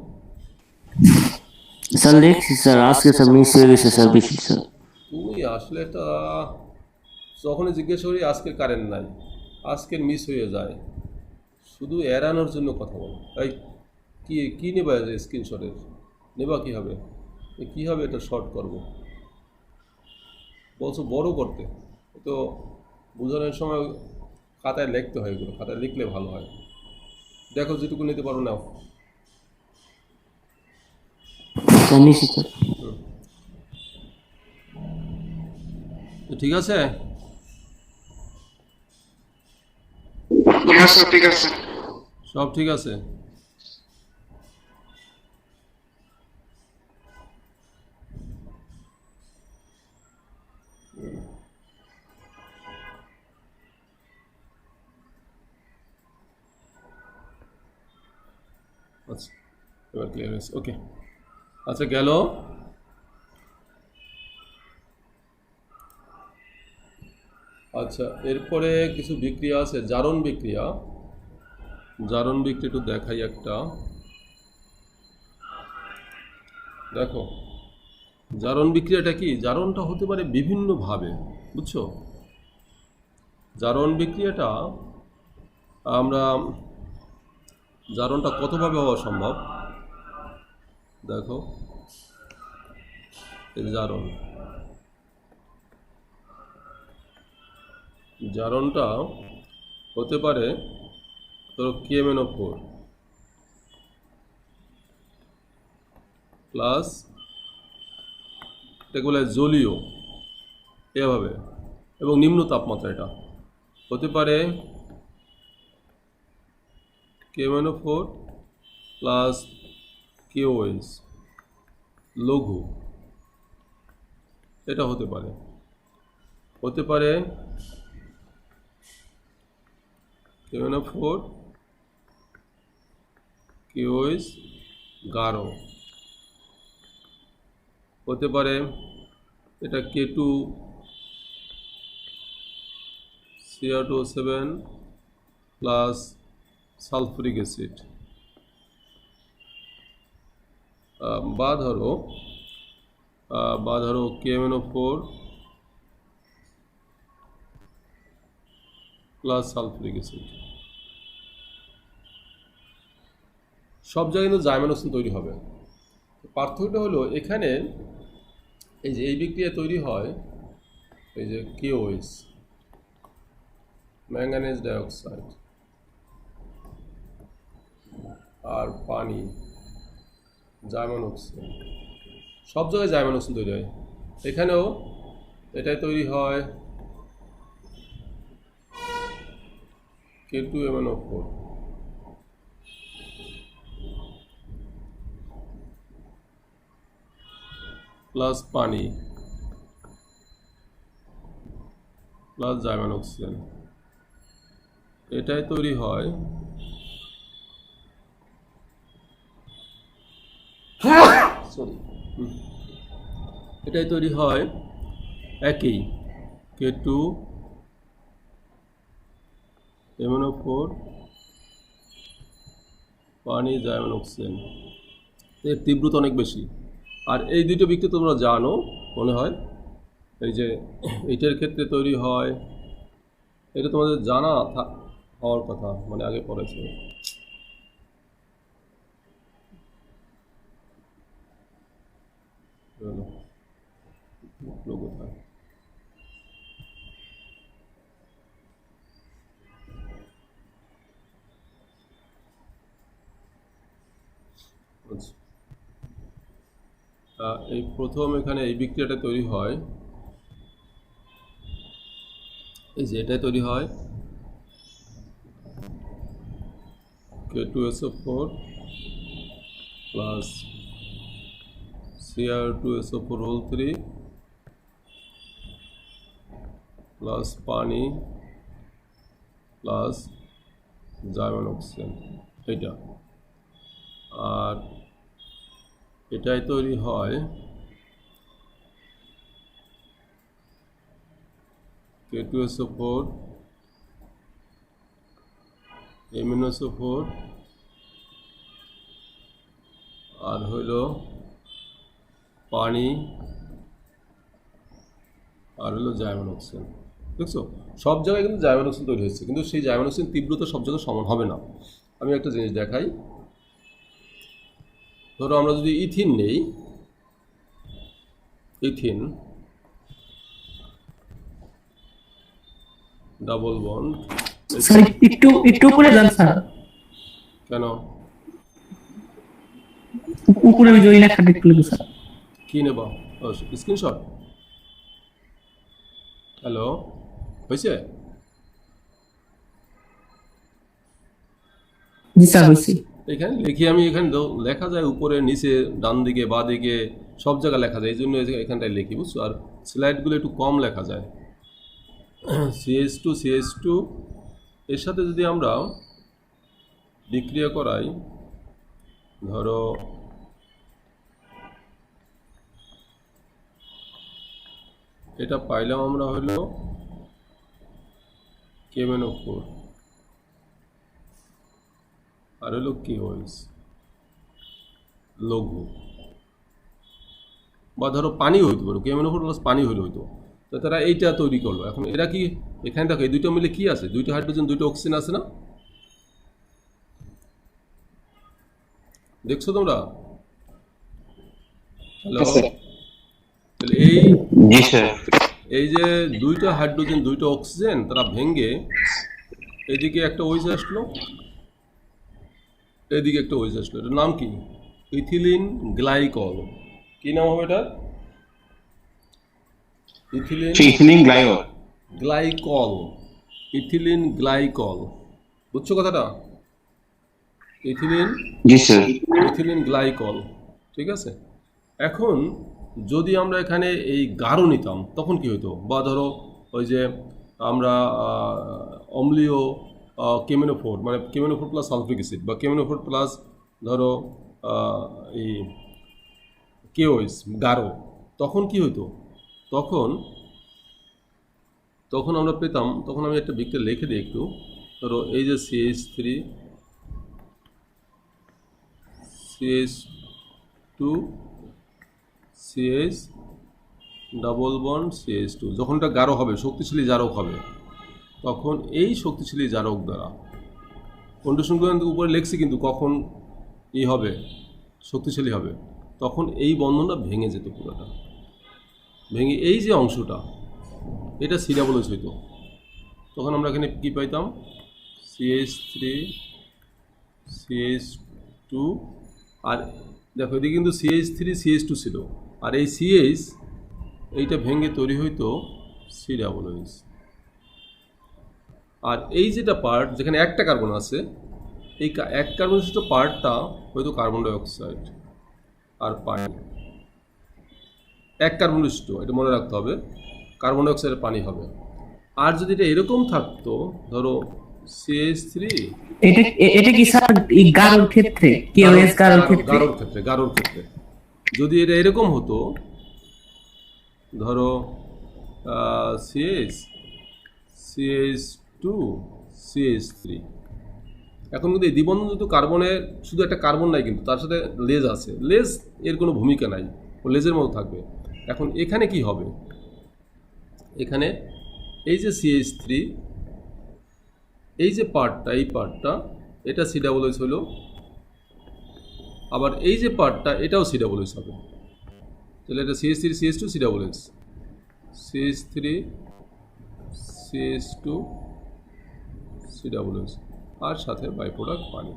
Speaker 4: স্যার দেখছি স্যার, আজকে স্যার মিস হয়ে গেছে স্যার বেশি স্যার।
Speaker 1: তুমি আসলে একটা, যখনই জিজ্ঞেস করি আজকের কারেন্ট নাই, আজকের মিস হয়ে যায়, শুধু এড়ানোর জন্য কথা বলো। এই কি নেবা স্ক্রিনশটের? নেবা কী হবে? কী হবে এটা শর্ট করব বলছো, বড় করতে তো বোঝানোর সময় খাতায় লিখতে হয়, এগুলো খাতায় লিখলে ভালো হয়। দেখো যেটুকু নিতে পারো নাও।
Speaker 4: Sir নিশ্চি sir.
Speaker 1: তো ঠিক আছে,
Speaker 3: হ্যাঁ স্যার ঠিক আছে।
Speaker 1: সব ঠিক আছে। আচ্ছা, এবার ক্লিয়ার হয়েছে, ওকে। আচ্ছা গেল। আচ্ছা, এরপরে কিছু বিক্রিয়া আছে, জারণ বিক্রিয়া। জারণ বিক্রিয়া একটু দেখাই একটা, দেখো জারণ বিক্রিয়াটা কি? জারণটা হতে পারে বিভিন্নভাবে, বুঝছো? জারণ বিক্রিয়াটা আমরা, জারণটা কতভাবে হওয়া সম্ভব দেখো। এই জারণটা হতে পারে ধরো KMnO4 প্লাস, এটাকে বলে জলীয়, এভাবে, এবং নিম্ন তাপমাত্রা। এটা হতে পারে KMnO4 প্লাস KOH লঘু, এটা হতে পারে KMnO4 KOH গাঢ়, হতে পারে এটা K2Cr2O7 প্লাস সালফুরিক অ্যাসিড, বা ধরো KMnO4 প্লাস সালফুরিক অ্যাসিড। সব জায়গায় কিন্তু জাইমান অক্সিজেন তৈরি হবে। পার্থক্যটা হলো এখানে এই যে এই বিক্রিয়া তৈরি হয়, এই যে KOH ম্যাঙ্গানিজ ডাইঅক্সাইড আর পানি, জাইমান অক্সিজেন, সব জায়গায় জাইমান অক্সিজেন তৈরি হয়। এখানেও এটাই তৈরি হয় K2MnO4 প্লাস পানি প্লাস জার্মান অক্সিজেন, এটাই তৈরি হয় এটাই তৈরি হয় একই K2 MnO4 পানি জার্মান অক্সিজেন, এর তীব্রতা অনেক বেশি। আর এই দুটো বিক্রিয়া তোমরা জানো মনে হয়, এই যে এইটার ক্ষেত্রে তৈরি হয়, এটা তোমাদের জানা হওয়ার কথা, মানে আগে পড়েছে। কোথায় এই প্রথম এখানে এই বিক্রিয়াটা তৈরি হয়, এই যে এটা তৈরি হয় K2SO4 plus Cr2SO4 whole 3 plus পানি প্লাস জার্মান অক্সিজেন, এইটা। আর এটাই তৈরি হয় K2SO4 MnSO4 আর হইল পানি আর হলো জার্মান অক্সিজেন। দেখছো সব জায়গায় কিন্তু জার্মান অক্সিজেন তৈরি হচ্ছে, কিন্তু সেই জার্মান অক্সিজেন তীব্রতা সব জায়গায় সমান হবে না। আমি একটা জিনিস দেখাই, ধরো আমরা যদি ইথিন নেই, ইথিন ডাবল বন্ড,
Speaker 5: স্যার একটু উপরে যান স্যার,
Speaker 1: কেন
Speaker 5: উপরে ওই যে ওই লেখাটা একটু লিখুন স্যার।
Speaker 1: কি নেবা? স্ক্রিনশট। হ্যালো, হয়েছে?
Speaker 5: জি স্যার হয়েছে।
Speaker 1: এখানে লিখি আমি, এখানে লেখা যায় উপরে নিচে ডান দিকে বা দিকে সব জায়গায় লেখা যায়, এই জন্য এখানটায় লিখি, বুঝছো? আর স্লাইডগুলো একটু কম লেখা যায়। CH2 এর সাথে যদি আমরা বিক্রিয়া করাই, ধরো এটা পাইলাম আমরা হলো KMnO4 আর হলো KOH লঘু, বা ধরো পানি হইতে পারো, KMnO4 প্লাস পানি হইলে হইতো, তো তারা এইটা তৈরি করলো। এখন এরা কি, এখানে দেখো এই দুটো মিলে কি আছে, দুইটা হাইড্রোজেন দুইটা অক্সিজেন আছে না, দেখছো তোমরা? হ্যালো, তাহলে এই যে দুইটা হাইড্রোজেন দুইটা অক্সিজেন তারা ভেঙে এদিকে একটা ওইচ আসলো, এদিকে একটা ওইচ আসলো, এটার নাম কি? Ethylene glycol. কি নাম হবে এটা?
Speaker 2: ইথিলিন
Speaker 1: গ্লাইকল, ইথিলিন গ্লাইকল, বুঝছো কথাটা? ইথিলিন গ্লাইকল, ঠিক আছে। এখন যদি আমরা এখানে এই গাঢ় নিতাম তখন কি হতো? বা ধরো ওই যে আমরা অম্লীয় KMnO4, মানে KMnO4 প্লাস সালফিক অ্যাসিড বা KMnO4 প্লাস ধরো এই KOH গাঢ়, তখন কি হতো? তখন আমরা পেতাম, তখন আমি একটা বিক্রিয়া লিখে দিই একটু, ধরো এই যে CH3 CH2 CH double bond CH2, যখন এটা গাঢ় হবে, শক্তিশালী জারক হবে, তখন এই শক্তিশালী জারক দ্বারা কন্ডিশনগুলো উপরে লিখছি, কিন্তু কখন এই হবে শক্তিশালী হবে, তখন এই বন্ধনটা ভেঙে যেত, পুরোটা ভেঙে এই যে অংশটা এটা C ডাবল OH হইতো। তখন আমরা এখানে কী পাইতাম? CH3 CH2, আর দেখো এদিকে কিন্তু CH3 CH2 ছিল, আর এই CH এইটা ভেঙে তৈরি হইতো C ডাবল OH। আর এই যেটা পার্ট যেখানে একটা কার্বন আছে, এই এক কার্বন বিশিষ্ট পার্টটা হয়তো কার্বন ডাই অক্সাইড আর পানি, এক কার্বন বিশিষ্ট, এটা মনে রাখতে হবে, কার্বন ডাই অক্সাইডের পানি হবে। আর যদি এটা এরকম থাকতো, ধরো CH3,
Speaker 5: এটা কি স্যার এই গাঢ়র ক্ষেত্রে KOH গাঢ়র ক্ষেত্রে?
Speaker 1: গাঢ়র ক্ষেত্রে যদি এটা এরকম হতো, ধরো CH2 CH3, এখন কিন্তু এই দ্বিবন্ধনযুক্ত কার্বনে শুধু একটা কার্বন নাই, কিন্তু তার সাথে লেজ আছে, লেজ এর কোনো ভূমিকা নাই, ও লেজের মতো থাকবে। এখন এখানে কি হবে, এখানে এই যে CH3, এই যে পার্টটা, এই পার্টটা এটা COOH হলো, আবার এই যে পার্টটা এটাও COOH হবে। তাহলে এটা CH3 CH2 COOH, CH3 CH2 COOH, আর সাথে বাই প্রোডাক্ট পানি।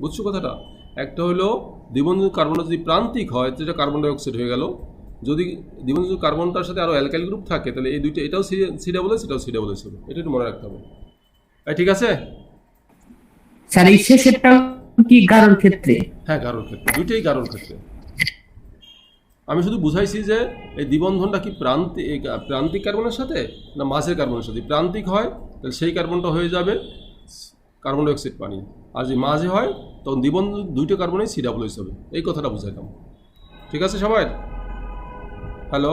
Speaker 1: বুঝছো কথাটা? একটা হলো দ্বিবন্ধনযুক্ত কার্বনটা যদি প্রান্তিক হয়, যেটা কার্বন ডাই অক্সাইড হয়ে গেল। যদি দ্বিবন্ধনযুক্ত কার্বনটার সাথে আরও অ্যালকাইল গ্রুপ থাকে, তাহলে এই দুইটা, এটাও COOH এটাও COOH হবে। এটা একটু মনে রাখতে হবে। ঠিক আছে?
Speaker 5: স্যার এই শেষেরটা কি গাঢ়র ক্ষেত্রে?
Speaker 1: হ্যাঁ, গাঢ়র ক্ষেত্রে, দুইটাই গাঢ়র ক্ষেত্রে। আমি শুধু বুঝাইছি যে এই দ্বিবন্ধনটা কি প্রান্তিক কার্বনের সাথে না মাঝের কার্বনের সাথে। প্রান্তিক হয় তাহলে সেই কার্বনটা হয়ে যাবে কার্বন ডাই অক্সাইড পানি, আর যদি মাঝে হয় তখন দ্বিবন্ধন দুইটা কার্বনেই COOH হবে। এই কথাটা বুঝাইলাম। ঠিক আছে সবাই? হ্যালো,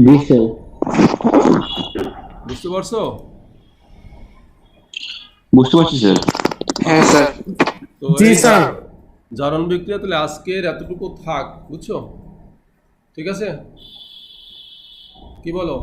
Speaker 4: জি স্যার।
Speaker 1: বুঝতে পারছো?
Speaker 2: বুঝতে পারছি স্যার।
Speaker 3: হ্যাঁ স্যার।
Speaker 1: তো
Speaker 5: জি
Speaker 1: এই
Speaker 5: স্যার।
Speaker 1: জারণ বিক্রিয়া তাহলে আজকের এতটুকু থাক, বুঝছো? ঠিক আছে, কি বলো?